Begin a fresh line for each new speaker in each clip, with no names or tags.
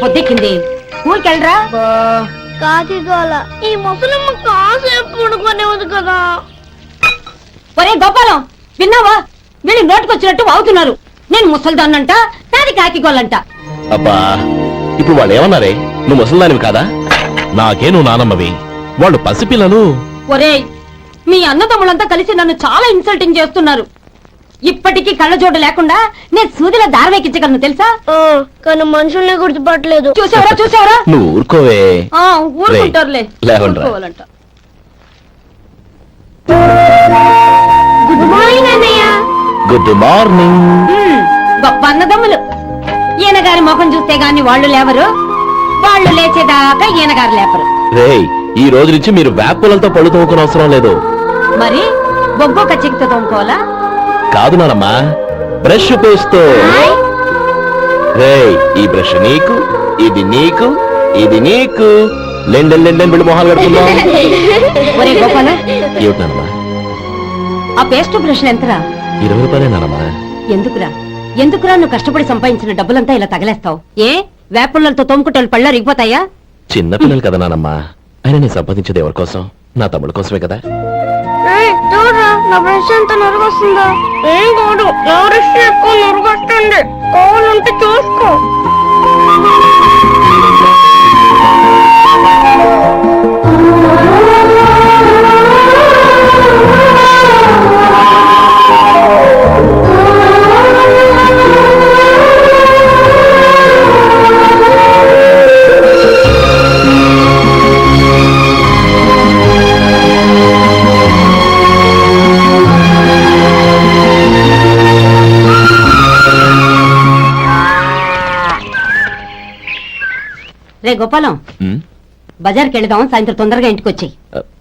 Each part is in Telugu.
పొద్దెక్కింది, ఊరికెళ్ళరా.
కాకిగోల ఈ ముసలమ్మ కాసేపు పడుకోనేవద్దు కదా.
ఒరే గోపాలం, విన్నావా? వీళ్ళు నోటుకొచ్చినట్టు అవుతున్నారు. నేను ముసల్దాన్నంట, నాది కాకిగోలంట.
అబ్బా, ఇప్పుడు వాళ్ళు ఏమన్నారే? నువ్వు ముసల్దానివి కాదా? నాకే నువ్వు నానమ్మవి, వాళ్ళు పసిపిల్లలు.
ఒరే, మీ అన్నదమ్ములంతా కలిసి నన్ను చాలా ఇన్సల్టింగ్ చేస్తున్నారు. ఇప్పటికీ కళ్ళజోడు లేకుండా నేను సూదిలో దారం ఎక్కించగలను తెలుసా?
కానీ మనుషుల్ని గుర్తుపట్టలేదు.
చూసావరా?
నువ్వు ఊరుకోవే.
ఊరుకుంటారులే.
లేవండ్రా.
గుడ్ మార్నింగ్ అన్నయ్య.
Good morning.
గొప్ప అన్నదమ్ములు. ఈయనగారి ముఖం చూస్తే గాని వాళ్ళు లేవరు, వాళ్ళు లేచేదాకా ఈయనగారు లేపరు.
రేయ్, ఈ రోజు నుంచి మీరు వేపులతో పళ్ళు తోముకునే అవసరం లేదు.
మరి బొగ్గో కచ్చికితో తోముకోవాలా?
కాదు నానమ్మా, బ్రష్ పేస్తో. రేయ్, ఈ బ్రష్ నీకు, ఇది నీకు, ఇది నీకు. లెండెన్ బిళ్ళు మొహాలు కడుతుందా?
ఒరే గోపాల,
ఏమిటనమ్మా?
ఆ పేస్ట్ బ్రష్ ఎంతరా?
20 రూపాయలే నానమ్మా.
ఎందుకురా నువ్వు కష్టపడి సంపాదించిన డబ్బులంతా ఇలా తగలేస్తావు? ఏ వేపుళ్ళతో తోముకుంటే పళ్ళ రిగిపోతాయా?
చిన్నపిల్లలు కదా నానమ్మా, ఆయన నేను సంపాదించేది ఎవరి కోసం? నా తమ్ముడు కోసమే కదా.
చూడరా, నా బ్రష్ ఎంత నొరుగొస్తుందో. ఏం కాదు, నా బ్రష్ ఎక్కువ నొరుగొస్తుంది. కావాలంటే చూసుకో.
రే గోపాలం, బజార్కి వెళదాం, సాయంత్రం తొందరగా ఇంటికి వచ్చాయి.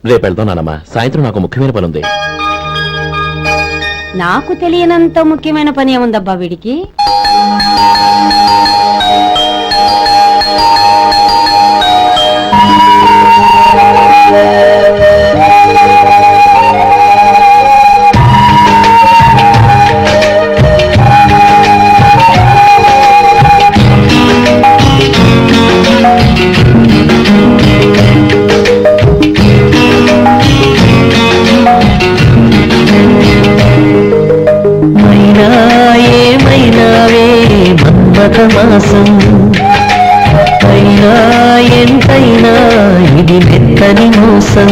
రేపు వెళ్దాం నానమ్మా, సాయంత్రం నాకు ముఖ్యమైన పని ఉంది.
నాకు తెలియనంత ముఖ్యమైన పని ఏముందబ్బా వీడికి?
మాసం అయినా ఎంతైనా ఇది మెత్తని మోసం.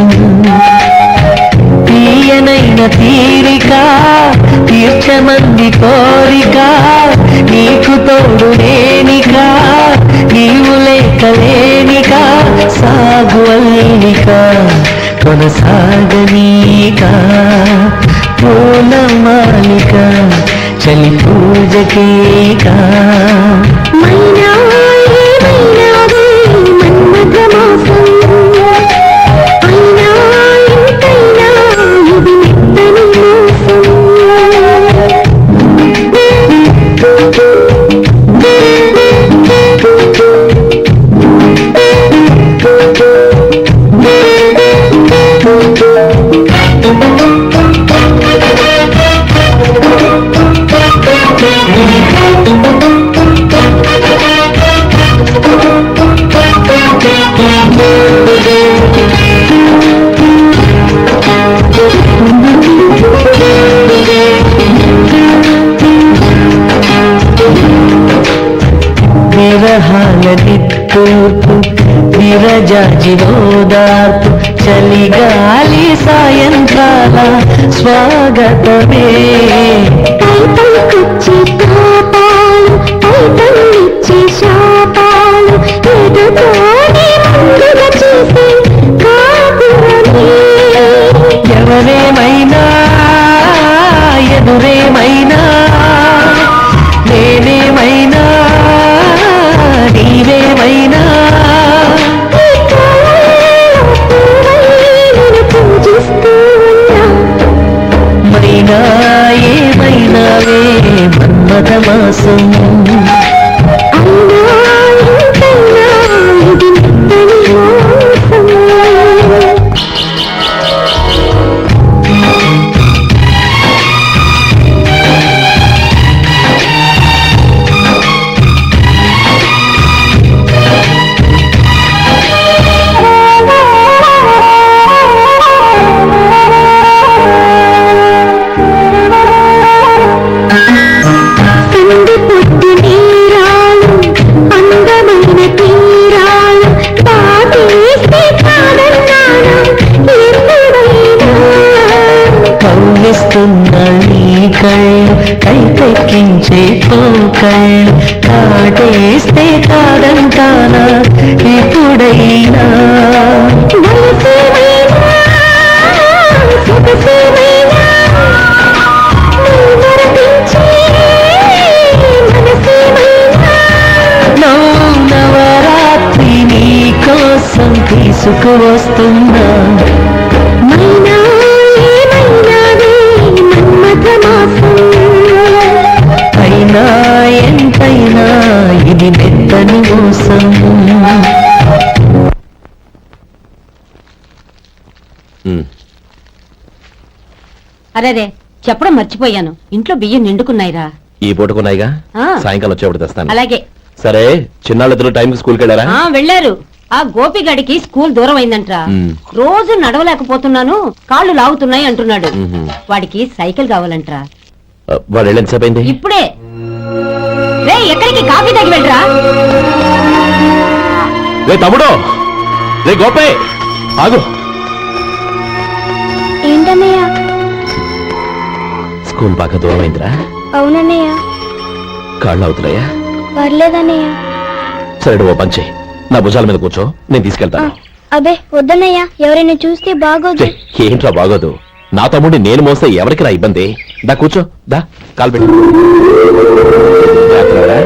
తీయనైన తీరిక తీర్చమంది కోరిక, నీకు తోడు నేనిక నీవు లేకలేనిక, సాగు అల్లిక కొనసాగనీక, పూల మాలిక చలి పూజకేక. విరహాలనిత్తూర్పు విరజాజినోదార్పు చలిగాలి సాయంకాల స్వాగతమే.
పైపైకొచ్చి పాపాలు పైపైచ్చి శాపాలు ఎదుటోని ముందుగా చేసే కాపురమే.
ఎవరేమైనా ఎదురేమైనా నేనేమైనా నీవేమైనా మైనా ఏమైనావే మన్మథ మాసం. కళ్ళు కైపెక్కించే పోకళ్ళు కాటేస్తే కాదంటానా ఎప్పుడైనా నవరాత్రి నీ కోసం తీసుకువస్తున్నా అయినా ఎంతైనా ఇది మెత్తని మోసం
అరేరే చెప్పడం మర్చిపోయాను, ఇంట్లో బియ్యం నిండుకున్నాయిరా.
ఈ పూటకున్నాయిగా,
ఆ.
సాయంకాలం వచ్చేప్పుడు తెస్తాను.
అలాగే.
సరే, చిన్నాళ్ళిద్దరు టైంకి స్కూల్కి వెళ్ళారా?
వెళ్ళారు. ఆ గోపిగడికి స్కూల్ దూరం అయిందంట్రా. రోజు నడవలేకపోతున్నాను, కాళ్ళు లాగుతున్నాయి అంటున్నాడు. వాడికి సైకిల్ కావాలంట్రా.
వాడు వెళ్ళి ఎంతసేపు అయింది?
ఇప్పుడే. రే ఎక్కడికి, కాఫీ తాగి వెళ్ళరా.
రే తమ్ముడు, రే గోపే, ఆగు.
ఏంటన్నయ్య?
స్కూల్ బాగా దూరం అయిందిరా.
అవునన్నయ్య.
కాళ్ళు అవుతున్నాయా?
పర్లేదన్నయ్య.
సరే, ఓ పంచే, నా భుజాల మీద కూర్చో, నేను తీసుకెళ్తాను.
అబే వద్దన్నయ్య, ఎవరైనా చూస్తే బాగోదు.
ఏంట్రా బాగోదు? నా తమ్ముడిని నేను మోస్తే ఎవరికి రా ఇబ్బంది? దా కూర్చో, దా కాలు పెట్టు. జాగ్రత్తగా రా.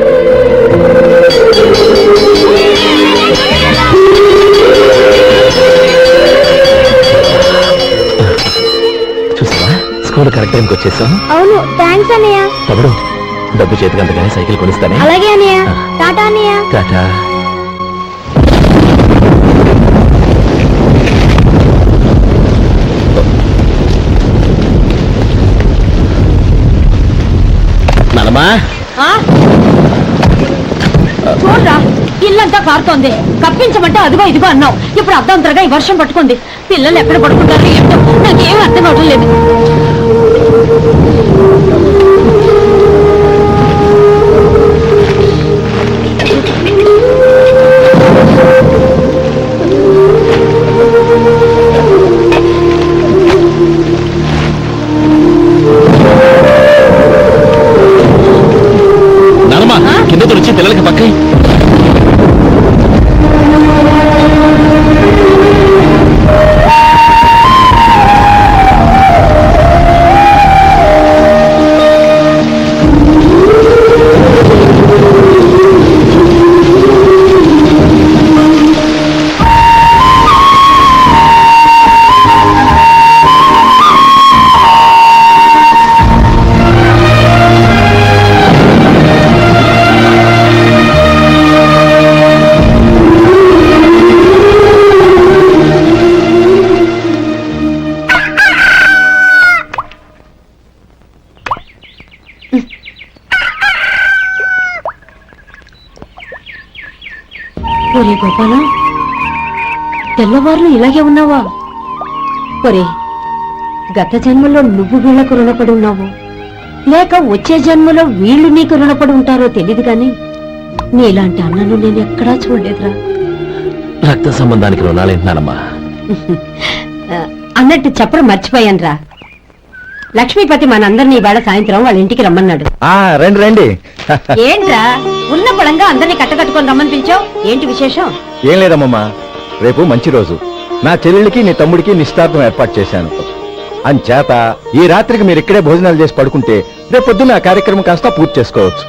చూసావా, స్కూల్ కరెక్ట్ టైంకి వచ్చేసాం.
అవును, థ్యాంక్స్ అన్నయ్య.
తమ్ముడు, డబ్బు చేతికి అంతగానే సైకిల్ కొనిస్తానే.
అలాగే అన్నయ్య. టాటా అన్నయ్య.
టాటా. నానమ్మా,
చూడరా, ఇల్లంతా కారుతోంది. కప్పించమంటే అదిగో ఇదిగో అన్నావు, ఇప్పుడు అర్ధంతరగా ఈ వర్షం పట్టుకుంది. పిల్లలు ఎక్కడ పడుకుంటారు ఏంటో నాకేం అర్థం అవడం లేదు.
నానమ్మా, కింద వచ్చి పిల్లలకి పక్కై.
ఒరే గోపాలం, తెల్లవారులు ఇలాగే ఉన్నావా? ఒరే, గత జన్మలో నువ్వు వీళ్లకు రుణపడి ఉన్నావు, లేక వచ్చే జన్మలో వీళ్ళు నీకు రుణపడి ఉంటారో తెలియదు గాని నీలాంటి అన్నను నేను ఎక్కడా చూడలేదురా.
రక్త సంబంధానికి రుణాలేంటున్నానమ్మా.
అన్నట్టు చెప్పడం మర్చిపోయానురా. లక్ష్మీపతి మనందరినీ ఇవాళ సాయంత్రం వాళ్ళ ఇంటికి రమ్మన్నాడు.
రండి రండి.
ఏంట్రా, ఉన్న పొలంగా అందరినీ కట్టకట్టుకొని రమ్మని పిలిచావు, ఏంటి విశేషం?
ఏం లేదమ్మమ్మా, రేపు మంచి రోజు. నా చెల్లెళ్ళకి నీ తమ్ముడికి నిశ్చితార్థం ఏర్పాటు చేశాను. అంచేత ఈ రాత్రికి మీరు ఇక్కడే భోజనాలు చేసి పడుకుంటే రేపు పొద్దున్న ఆ కార్యక్రమం కాస్త పూర్తి చేసుకోవచ్చు.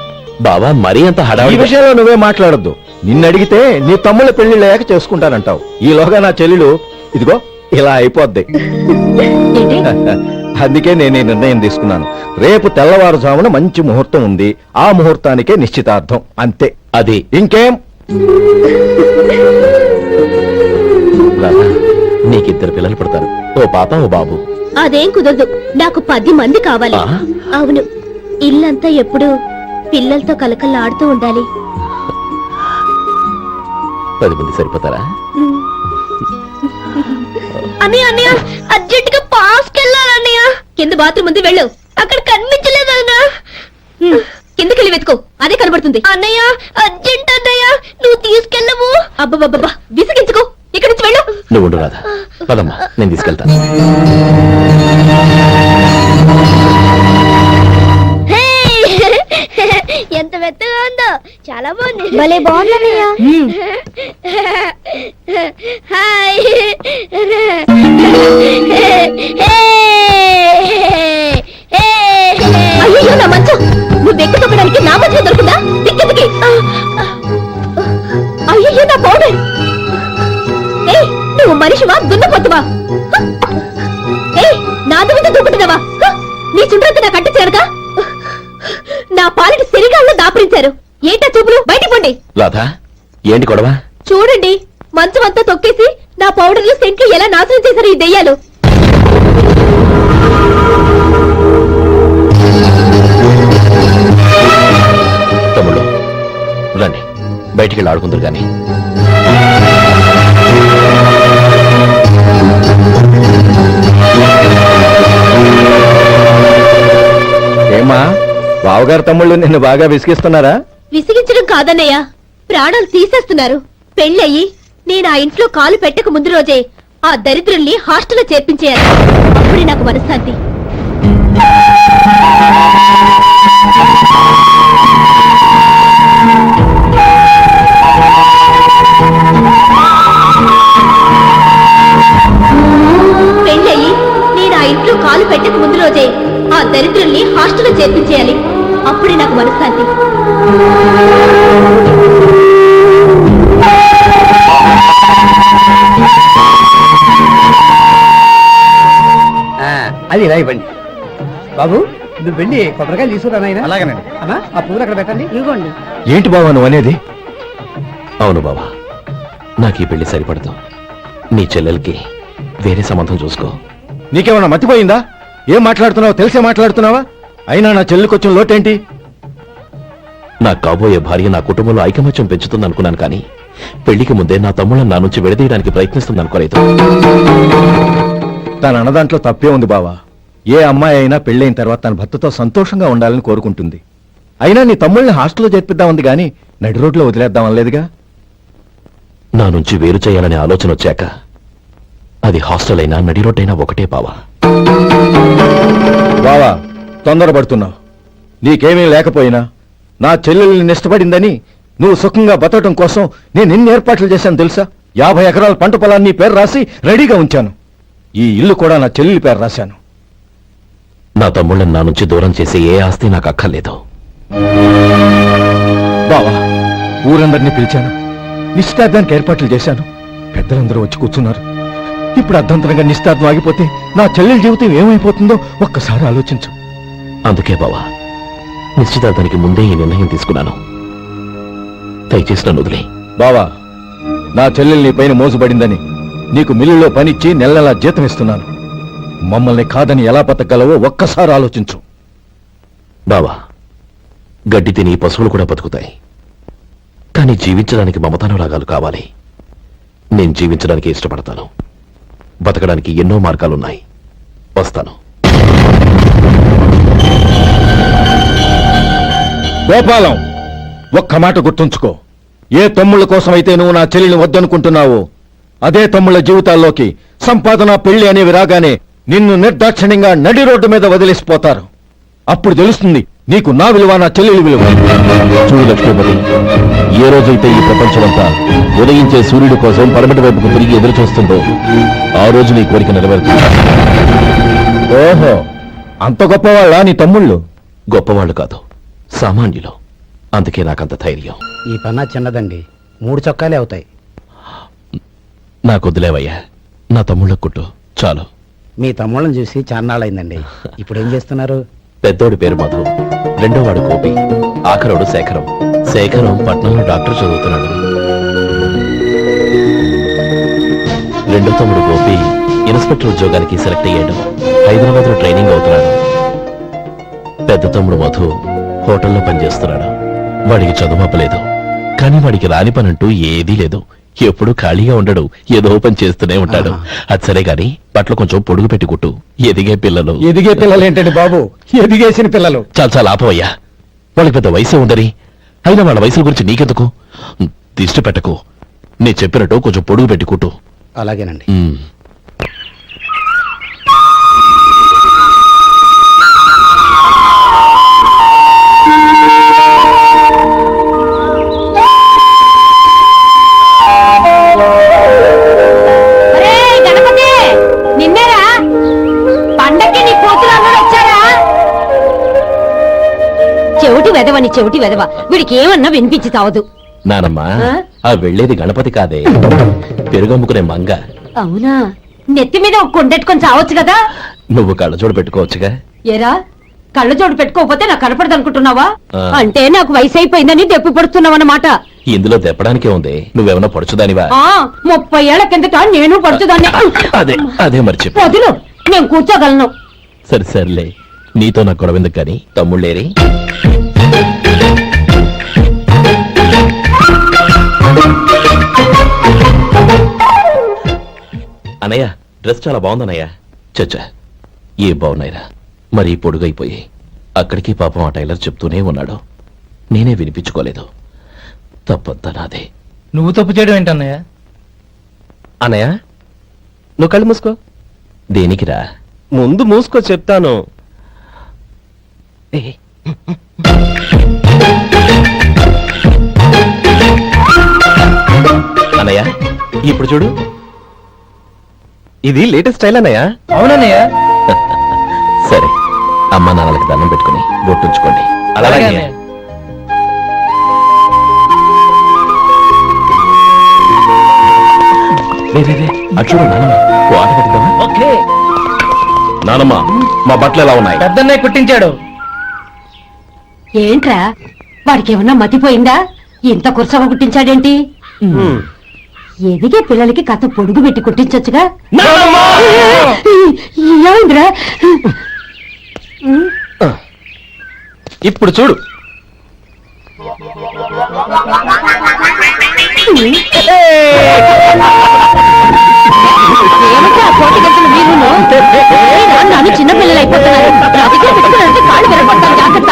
బావా, మరీ అంత
ఈ
హడావిడి
విషయంలో నువ్వే మాట్లాడొద్దు. నిన్ను అడిగితే నీ తమ్ముళ్ళ పెళ్లిళ్ళయ్యాక చేసుకుంటానంటావు. ఈలోగా నా చెల్లెలు ఇదిగో ఇలా అయిపోద్ది.
ఏంటి?
అందుకే నేను ఈ నిర్ణయం తీసుకున్నాను. రేపు తెల్లవారుజామున మంచి ముహూర్తం ఉంది, ఆ ముహూర్తానికే నిశ్చితార్థం, అంతే.
అది
ఇంకేం?
రాధా, నీకిద్దరు పిల్లలు పుడతారు, ఓ పాప ఓ బాబు.
అదేం కుదరదు, నాకు 10 మంది కావాలి.
ఆ?
అవును, ఇల్లంతా ఎప్పుడు పిల్లలతో కలకల్లాడుతూ ఉండాలి.
10 మంది సరిపోతారా?
అన్నయ్య అన్నయ్య, అర్జెంట్ గా పాస్కి వెళ్ళాలన్నయ్య. కింద బాత్రూమ్ ఉంది, వెళ్ళు. అక్కడ కనిపించలేదు అన్న. కిందకెళ్ళి వెతుకో, అదే కనబడుతుంది. అన్నయ్య అర్జెంట్ అన్నయ్య, నువ్వు తీసుకెళ్ళవు. అబ్బబ్బబ్బా, విసిగించుకో. ఇక్కడ ఇక్కడి నుంచి వెళ్ళు.
నువ్వు ఉండు రాధా, పదమ్మా నేను తీసుకెళ్తాను.
హే! ఎంత మెత్తగా ఉందో, చాలా బాగుంది. భలే బాగుందన్నయ్య. హాయ్. అయ్యో నా మంచం, నువ్వు ఎక్కి తొక్కడానికి నా మంచం దొరుకుతుందా? దిక్కెదికి. అయ్యో నా పౌడర్. ఏయ్, నువ్వు మనిషివా దున్నపోతువా? ఏయ్, నా దుమ్మితో దుబ్బుతున్నావా? నీ చుండ్రంతా నా కట్టి చేరగా నా పాలిటి శరీరాల్లో దాపరించారు. ఏంటా చూపులు? బయటికి పోండి.
రాధా, ఏంటి గొడవ?
చూడండి, మంచం అంతా తొక్కేసి నా పౌడర్లు సెంట్లు ఎలా నాశనం చేశారు ఈ దెయ్యాలు.
తమ్ముళ్ళు రండి, బయటికి వెళ్ళి ఆడుకుందరు కానీ.
ఏమా, బావగారు తమ్ముళ్ళు నిన్ను బాగా విసిగిస్తున్నారా?
విసిగించడం కాదన్నయ్య, ప్రాణాలు తీసేస్తున్నారు. పెళ్ళయి నేను ఆ ఇంట్లో కాలు పెట్టక ముందు రోజే ఆ దరిద్రుల్ని హాస్టల్లో చేర్పించేయాలి. అప్పుడే నాకు మనశ్శాంతి. పెళ్ళయి నేను ఆ ఇంట్లో కాలు పెట్టక ముందు రోజే ఆ దరిద్రుల్ని హాస్టల్లో చేర్పించేయాలి. అప్పుడే నాకు మనశ్శాంతి.
అది ఇలా ఇవ్వండి బాబు. నువ్వు వెళ్ళి కొబ్బరికాయలు తీసుకురా నాయనా. అలాగేనండి. అమ్మా, ఆ పువ్వులు అక్కడ పెట్టండి. ఇవ్వండి.
ఏంటి బావా నువ్వు అనేది?
అవును బావా, నాకు ఈ పెళ్లి సరిపడదు. నీ చెల్లెలకి వేరే సంబంధం చూసుకో.
నీకేమన్నా మతిపోయిందా? ఏం మాట్లాడుతున్నావో తెలిసే మాట్లాడుతున్నావా? అయినా నా చెల్లికొచ్చిన లోటేంటి?
నా కాబోయే భార్య నా కుటుంబంలో ఐకమత్యం పెంచుతుంది అనుకున్నాను, కానీ పెళ్లికి ముందే నా తమ్ముళ్ళని నా నుంచి విడదీయడానికి ప్రయత్నిస్తుంది అనుకోలేదు.
తన అన్నదాంట్లో తప్పే ఉంది బావా. ఏ అమ్మాయి అయినా పెళ్ళైన తర్వాత తన భర్తతో సంతోషంగా ఉండాలని కోరుకుంటుంది. అయినా నీ తమ్ముళ్ళని హాస్టల్లో చేర్పిద్దామంది గాని నడి రోడ్లో వదిలేద్దామనలేదుగా.
నా నుంచి వేరు చేయాలనే ఆలోచన వచ్చాక అది హాస్టల్ అయినా నడి రోడ్ అయినా ఒకటే బావా.
బావా, తొందరపడుతున్నావు. నీకేమీ లేకపోయినా నా చెల్లెల్ని ఇష్టపడిందని నువ్వు సుఖంగా బతకడం కోసం నేను ఎన్ని ఏర్పాట్లు చేశాను తెలుసా? 50 ఎకరాల పంట పొలాన్ని నీ పేరు రాసి రెడీగా ఉంచాను. ఈ ఇల్లు కూడా నా చెల్లెలి పేరు రాశాను.
నా తమ్ముళ్ళని నా నుంచి దూరం చేసే ఏ ఆస్తి నాకు అక్కర్లేదు.
బావా, ఊరందరినీ పిలిచాను. నిశ్చితార్థానికి ఏర్పాట్లు చేశాను. పెద్దలందరూ వచ్చి కూర్చున్నారు. ఇప్పుడు అర్ధంతరంగా నిశ్చితార్థం ఆగిపోతే నా చెల్లెల జీవితం ఏమైపోతుందో ఒక్కసారి ఆలోచించు.
అందుకే బావా, నిశ్చితార్థానికి ముందే ఈ నిర్ణయం తీసుకున్నాను. దయచేసి నన్ను వదిలే.
బావా, నా చెల్లెలు నీ పైన మోసపడిందని నీకు మిల్లులో పనిచ్చి నెలలా జీతం ఇస్తున్నాను. మమ్మల్ని కాదని ఎలా బతకగలవో ఒక్కసారి ఆలోచించు.
బావా, గడ్డి తిని పశువులు కూడా బతుకుతాయి, కానీ జీవించడానికి మమతానురాగాలు కావాలి. నేను జీవించడానికి ఇష్టపడతాను. బతకడానికి ఎన్నో మార్గాలున్నాయి. వస్తాను.
గోపాలం, ఒక్క మాట గుర్తుంచుకో. ఏ తమ్ముళ్ళ కోసమైతే నువ్వు నా చెల్లిని వద్దనుకుంటున్నావో అదే తమ్ముళ్ళ జీవితాల్లోకి సంపాదన పెళ్లి అనేవి రాగానే నిన్ను నిర్దాక్షిణ్యంగా నడి రోడ్డు మీద వదిలేసిపోతారు. అప్పుడు తెలుస్తుంది నీకు నా విలువ, నా చెల్లెలి విలువ.
చూడు లక్ష్మీపతి, ఏ రోజైతే ఈ ప్రపంచమంతా ఉదయించే సూర్యుడి కోసం పడమటి వైపుకు తిరిగి ఎదురు చూస్తుందో ఆ రోజు నీ కోరిక నెరవేరుతుంది.
ఓహో, అంత గొప్పవాళ్ళ నీ తమ్ముళ్ళు?
గొప్పవాళ్ళు కాదు, సామాన్యులు. అందుకే నాకంత ధైర్యం.
ఈ పన్నా చిన్నదండి, 3 చొక్కాలే అవుతాయి.
నాకొద్దులేవయ్యా, నా తమ్ముళ్ళ కుట్టు చాలు.
మీ తమ్ముళ్ళని చూసి చాన్నాళ్ళైందండి. ఇప్పుడు ఏం చేస్తున్నారు?
పెద్దోడి పేరు మధు, రెండోవాడు గోపి, ఆఖరోడు శేఖరం. శేఖరం పట్నంలో డాక్టర్ చదువుతున్నాడు. రెండో తమ్ముడు గోపి ఇన్స్పెక్టర్ ఉద్యోగానికి సెలెక్ట్ అయ్యాడు. హైదరాబాద్ లో ట్రైనింగ్ అవుతున్నాడు. పెద్ద తమ్ముడు మధు హోటల్లో పనిచేస్తున్నాడు. వాడికి చదువు అప్పలేదు, కానీ వాడికి రాని పనంటూ ఏదీ లేదు. ఎప్పుడు ఖాళీగా ఉండడు, ఏదో పని చేస్తూనే ఉంటాడు. అది సరే గాని బట్టలు కొంచెం పొడుగు పెట్టి కుట్టు. ఎదిగే పిల్లలు.
ఎదిగే పిల్లలు ఏంటండి బాబు, ఎదిగేసిన పిల్లలు.
చాలా చాలా ఆపవయ్యా, వాళ్ళకి పెద్ద వయసే ఉందని. అయినా వాళ్ళ వయసుల గురించి నీకెందుకు? దిష్టి పెట్టకు. నేను చెప్పినట్టు కొంచెం పొడుగు పెట్టి కుట్టు.
అలాగేనండి.
ఒరేయ్ గణపతి, నిన్నేరా? పండక్కి నీ కూతురు అల్లుడు వచ్చారా? చెవిటి వెదవని చెవిటి వెదవ, వీడికి ఏమన్నా వినిపించి తావదు.
నానమ్మా,
ఆ?
ఆ వెళ్ళేది గణపతి కాదే, పెరుగమ్ముకునే మంగ.
అవునా? నెత్తి మీద ఒక కొండెట్టుకొని చావచ్చు కదా.
నువ్వు కళ్ళజోడు పెట్టుకోవచ్చుగా.
ఏరా, కళ్ళజోడు పెట్టుకోకపోతే నాకు కనపడదు అనుకుంటున్నావా?
ఆ.
అంటే నాకు వయసు అయిపోయిందని దెప్పి పడుతున్నావన్నమాట.
ఇందులో తెప్పడానికే ఉంది. నువ్వేమన్నా పడుచుదానివా?
30 ఏళ్ల కిందట నేను పడుతుందాన్ని.
అదే అదే మరి చెప్పు.
వదులు, నేను కూర్చోగలను.
సరే సర్లే, నీతో నాకు గొడవ ఎందుకు కానీ. తమ్ముళ్ళేరి? అనయ్య, డ్రెస్ చాలా బాగుందన్నయ్య. చచ్చా, ఏ బాగున్నాయిరా, మరి పొడుగైపోయి. అక్కడికి పాపం ఆ టైలర్ చెప్తూనే ఉన్నాడు, నేనే వినిపించుకోలేదు. తప్పంతా నాదే.
నువ్వు తప్పు చేయడం ఏంటన్నయ్య?
అనయ్య, నువ్వు కళ్ళు మూసుకో. దేనికిరా?
ముందు మూసుకో చెప్తాను.
అనయ్య, ఇప్పుడు చూడు.
ఇది లేటెస్ట్ స్టైల్ అన్నయ్య.
అవునన్నయ్య.
సరే, అమ్మా నాన్నలకి దండం పెట్టుకుని బొట్టుంచుకోండి. అలాగే
అన్నయ్య.
అటు చూడు నానమ్మ, ఓ ఆట కట్టిద్దామా?
ఓకే.
నానమ్మ, మా బట్టలు ఎలా ఉన్నాయి?
పెద్దన్నయ్య కుట్టించాడు.
ఏంట్రా, వాడికి ఏమన్నా మతిపోయిందా? ఇంత కుర్సగా కుట్టించాడేంటి? ఎదిగే పిల్లలకి కథ పొడుగు పెట్టి కుట్టించొచ్చుగా. ఏమైందిరా?
ఇప్పుడు చూడు.
ఏమిటి ఆ కోటి గంటలు వీరును? నన్ను చిన్న పిల్లలు అయిపోతున్నారు. నా దగ్గర పెట్టుకున్నారంటే కాళ్ళు విరగొడతాను, జాగ్రత్త.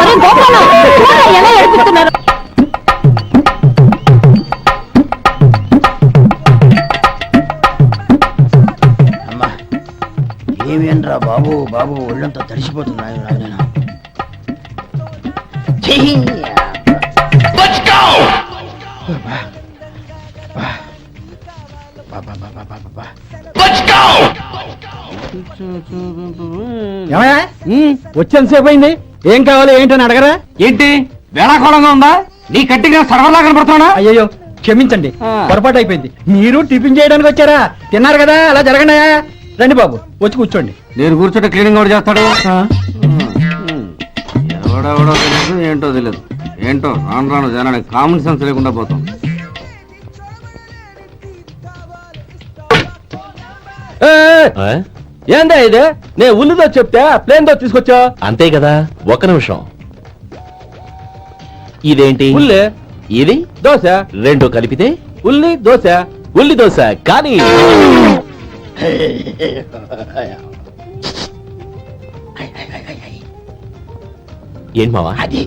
ఒరే గోపాలం, చూడరా ఎలా ఏడిపిస్తున్నారు.
అమ్మా, ఏమేంట్రా బాబు, బాబు ఒళ్ళంతా తడిసిపోతున్నాయి. నేను
వచ్చేంతసేపు అయింది. ఏం కావాలి ఏంటని అడగరా?
ఏంటి వేళాకోళంగా ఉందా? నీ కట్టిగా సర్వలా కనపడుతున్నా?
అయ్యో క్షమించండి, పొరపాటు అయిపోయింది. మీరు టిఫిన్ చేయడానికి వచ్చారా? తిన్నారు కదా, అలా జరగండి. రండి బాబు, వచ్చి కూర్చోండి.
నేను కూర్చుంటే క్లీనింగ్ కూడా చేస్తాడు. ఎవడెవడో తెలియదు, ఏంటో తెలియదు. ఏంటో రాను రాను జనానికి కామన్ సెన్స్ లేకుండా పోతాం.
ఆ?
ఏందా ఇదే? నేను ఉల్లిదో చెప్తే ప్లేన్ తో తీసుకొచ్చా.
అంతే కదా, ఒక్క నిమిషం. ఇదేంటి?
ఉల్లి
ఇది
దోశ,
రెండు కలిపితే
ఉల్లి దోశ.
ఉల్లి దోశ. కానీ ఏం మావా?
అది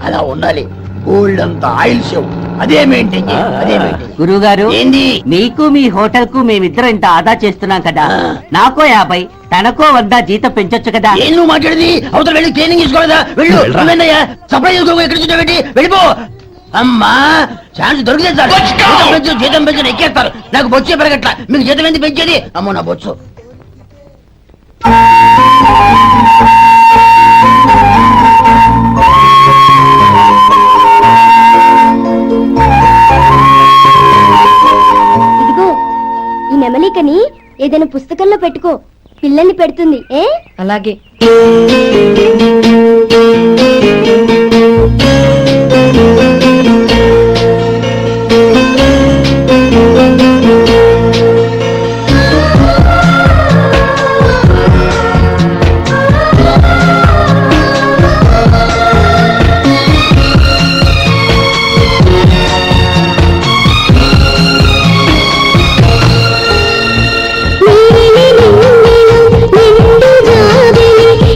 అలా ఉండాలి. గోల్డ్ అంత ఆయిల్ షో అదే మెయింటైన్ చేయాలి. అదే మెయింటైన్.
గురువుగారు,
ఏంది?
మీకు మీ హోటల్ కు మేమిద్దరం ఇంత ఆదా చేస్తున్నాం కదా, నాకో 50 తనకో 100 జీతం పెంచొచ్చు కదా.
ఏం నువ్వు మాట్లాడేది? అవతల వెళ్ళి ట్రైనింగ్ తీసుకోలేదా? వెళ్ళు.
వెళ్ళరా.
నువ్వేందయ్యా సప్లై చేసుకో, ఎక్కడ చూడబెట్టి వెళ్ళిపో. అమ్మా, ఛాన్స్ దొరికితే చాలు. జీతం పెంచు ఎక్కేస్తారు. నాకు బొచ్చే పెరగట్ల. మీకు జీతం ఎందుకు పెంచేది? అమ్మో నా బొచ్చు.
ఇదిగో ఈ నెమలికని ఏదైనా పుస్తకంలో పెట్టుకో, పిల్లల్ని పెడుతుంది.
అలాగే.
నిండు జాబిలి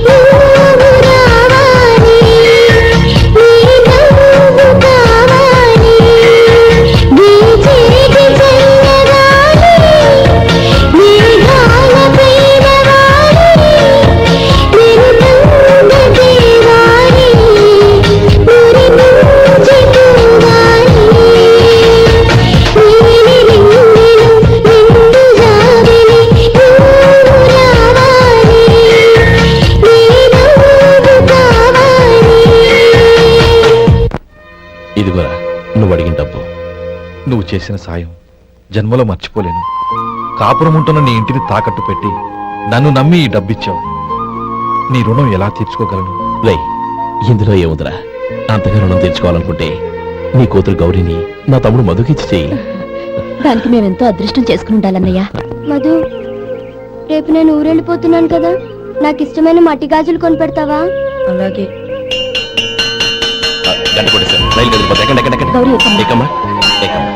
నువ్వు అడిగిన డబ్బు.
నువ్వు చేసిన సాయం జన్మలో మర్చిపోలేను. కాపురం ఉంటున్న నీ ఇంటిని తాకట్టు పెట్టి నన్ను నమ్మి ఈ డబ్బిచ్చావు. నీ రుణం ఎలా తీర్చుకోగలను?
రేయ్, ఇందులో ఏముందిరా? అంతగా రుణం తీర్చుకోవాలనుకుంటే నీ కూతురు గౌరీని నా తమ్ముడు మధుకిచ్చి చెయ్యి.
దానికి మేమెంతో అదృష్టం చేసుకుని ఉండాలన్నయ్య.
మధు, రేపు నేను ఊరెళ్ళిపోతున్నాను కదా, నాకు ఇష్టమైన మట్టి గాజులు కొని పెడతావా?
అలాగే.
గంట కొట్టేశారు. రైలు కదిలిపోతే ఎక్కండి, ఎక్కండి, ఎక్కండి.
గౌరీ, ఎక్కమ్మా.
ఎక్కమ్మా, ఎక్కమ్మా.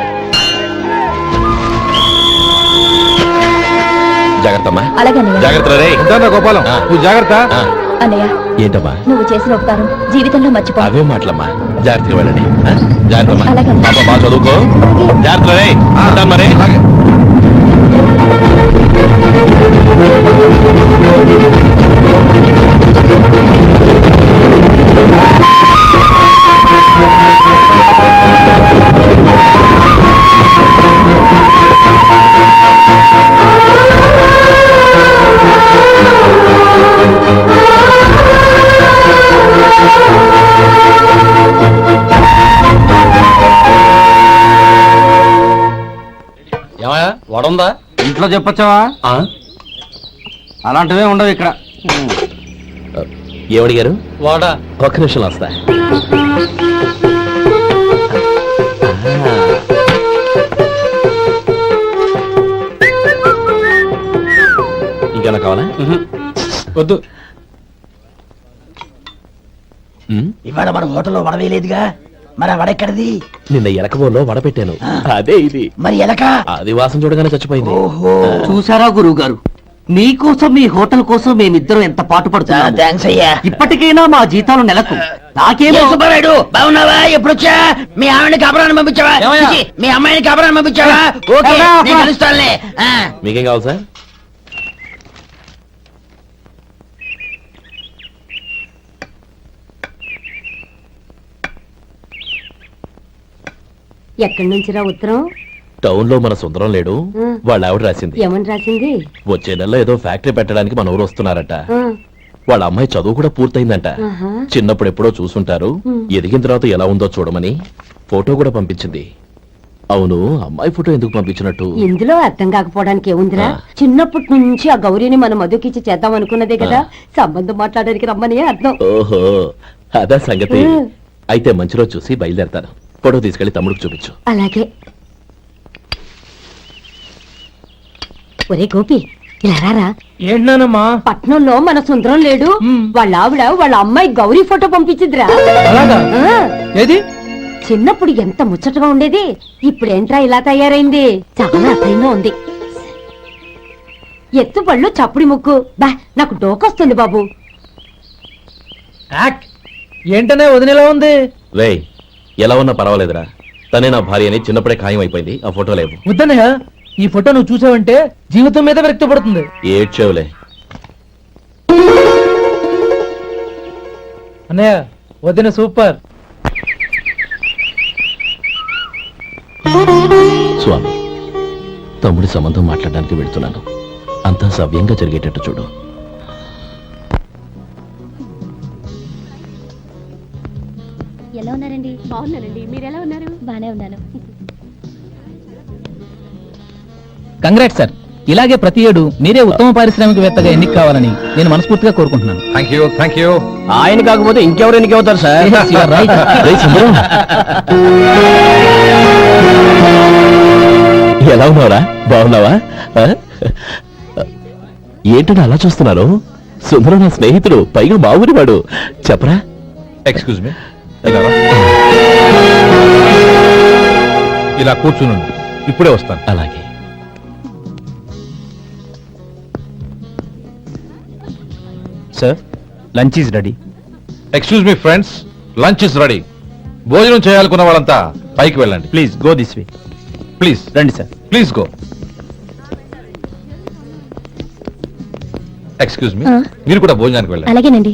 జాగ్రత్తమ్మా.
అలాగే అన్నయ్య.
జాగ్రత్త రే.
ఉంటానా గోపాలం?
ఆ.
నువ్వు జాగ్రత్త.
ఆ,
అన్నయ్య,
ఏంటమ్మా
నువ్వు చేసిన ఉపకారం జీవితంలో మర్చిపో.
అవే మాటలమ్మా. జాగ్రత్తగా వెళ్ళండి. ఆ? జాగ్రత్తమ్మా.
అలాగే.
పాప బాగా చదువుకో. జాగ్రత్త రే. ఉంటాను మరి.
ఏమయ్యా వడుందా?
ఇంట్లో చెప్పొచ్చావా? అలాంటివే ఉండవు ఇక్కడ.
ఏమడిగారు?
వాడా
ఒక్క నిమిషం వస్తా. ఇంకేమైనా కావాలా?
వద్దు.
ఇవాళ మన హోటల్లో వడవేయలేదుగా, మరి ఆ వడెక్కడిది?
నిన్న ఎలకబోలో వడపెట్టాను. అదే ఇది.
మరి ఎలక?
అది వాసన చూడగానే చచ్చిపోయింది.
ఓహో,
చూసారా గురువు గారు, మీకోసం మీ హోటల్ కోసం మేమిద్దరం ఎంత పాటు పడుతున్నాం.
థ్యాంక్స్ అయ్యా.
ఇప్పటికైనా మా జీతాలు నెలకు నాకేమో.
ఏ సుబ్బారాయుడు, బాగున్నావా? ఎప్పుడొచ్చా? మీ ఆవిడని కబరాన్ని పంపించావా?
ఏమయ్యా?
చిచి, మీ అమ్మాయిని కబరాన్ని పంపించావా? ఓకే, నేను కలుస్తానులే.
మీకేం కావాలి సార్?
ఎక్కడి నుంచిరా ఉత్తరం?
టౌన్ లో మన సుందరం లేడు, వాళ్ళ ఆవిడ రాసింది.
ఏమని రాసింది?
వచ్చే నెలలో ఏదో ఫ్యాక్టరీ పెట్టడానికి మన ఊరు వస్తున్నారట.
ఆ,
వాళ్ళ అమ్మాయి చదువు కూడా పూర్తయిందంట.
ఆహా.
చిన్నప్పుడు ఎప్పుడో చూసుంటారు. ఎదిగిన తర్వాత ఎలా ఉందో చూడమని ఫోటో కూడా పంపించింది. అవును, అమ్మాయి ఫోటో ఎందుకు పంపించినట్టు?
ఇందులో అర్థం కాకపోవడానికి ఏముందిరా?
ఆ.
చిన్నప్పటి నుంచి ఆ గౌరీని మన మధుకిచ్చి చేద్దాం అనుకున్నదే కదా, సంబంధం మాట్లాడడానికి రమ్మని అర్థం.
ఓహో, అదా సంగతి.
ఆ.
అయితే మంచి రోజు చూసి బయలుదేరతాను. ఫోటో తీసుకెళ్లి తమ్ముడికి చూపించు.
అలాగే. ఒరే గోపి, ఇలా రారా.
ఏంటన్నానమ్మా?
పట్నంలో మన సుందరం లేడు, వాళ్ళ ఆవిడ వాళ్ళ అమ్మాయి గౌరీ ఫోటో పంపించిద్రా.
అలాగా?
ఆ,
ఏది?
చిన్నప్పుడు ఎంత ముచ్చటగా ఉండేది, ఇప్పుడేంట్రా ఇలా తయారైంది? చాలా అసహ్యంగా ఉంది. ఎత్తు పళ్ళు చప్పుడి ముక్కు, బా నాకు డోకొస్తుంది బాబు.
యాక్ ఏంటనే వదినేలా ఉంది?
రేయ్, ఎలా ఉన్నా పర్వాలేదురా. తనే నా భార్య అని చిన్నప్పుడే ఖాయం అయిపోయింది. ఆ ఫోటో లేవు.
వద్దన్నయ్య, ఈ ఫోటో నువ్వు చూసావంటే జీవితం మీద వ్యక్తపడుతుంది.
ఏడ్చేవులే.
అన్నయ్య, వదిన సూపర్.
స్వామి, తమ్ముడి సంబంధం మాట్లాడడానికి వెళ్తున్నాను. అంతా సవ్యంగా జరిగేటట్టు చూడు.
ఎలా ఉన్నారండి? బాగున్నానండి. మీరు ఎలా ఉన్నారు? బానే ఉన్నాను.
Congrats sir. ఇలాగే ప్రతి ఏడు మీరే ఉత్తమ పారిశ్రామికవేత్తగా ఎన్నిక కావాలని నేను మనస్ఫూర్తిగా కోరుకుంటున్నాను.
Thank you, thank you.
ఆయన కాకపోతే ఇంకెవరు ఎన్నికవుతారు sir?
Yes, you are right.
రేయ్ సుందరం, ఎలా ఉన్నావురా? బాగున్నావా? ఆ? ఏంటని అలా చూస్తున్నారు? సుందరం నా స్నేహితుడు, పైగా మా ఊరి వాడు. చెప్పరా?
ఎక్స్క్యూజ్ మీ, ఇలా కూర్చునుండు, ఇప్పుడే వస్తాను.
అలాగే.
Sir, lunch is ready.
Excuse me friends, lunch is ready. భోజనం చేయాలనుకున్న వాళ్ళంతా పైకి వెళ్ళండి.
Please go this way.
Please
రండి sir.
Please go. Excuse me, మీరు కూడా భోజనానికి వెళ్ళండి.
అలాగేనండి.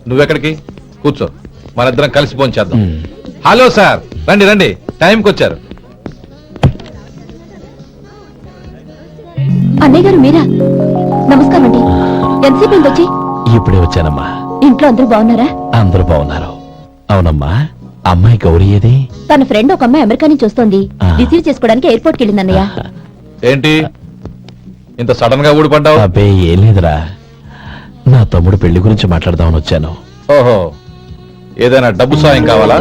నువ్వెక్కడికి? కూర్చో, మనిద్దరం కలిసి భోజనం చేద్దాం.
మ్.
హలో సార్, రండి రండి, టైంకి వచ్చారు.
అన్నయ్య గారు మీరా? నమస్కారం అండి. ఎంతసేపు అయింది వచ్చి?
ఇప్పుడే వచ్చానమ్మా.
ఇంట్లో అందరూ బాగున్నారా?
అందరూ బాగున్నారు. అవునమ్మా, అమ్మాయి గౌరీ ఏది?
తన ఫ్రెండ్ ఒక అమ్మాయి అమెరికా నుంచి వస్తోంది.
ఆ.
రిసీవ్ చేసుకోవడానికి ఎయిర్పోర్ట్ కి వెళ్ళింది అన్నయ్య.
ఏంటి ఇంత సడన్ గా ఊడిపడ్డావు?
అబ్బే ఏం లేదురా, నా తమ్ముడు పెళ్లి గురించి మాట్లాడదామని వచ్చాను.
ఓహో, ఏదైనా డబ్బు సాయం కావాలా?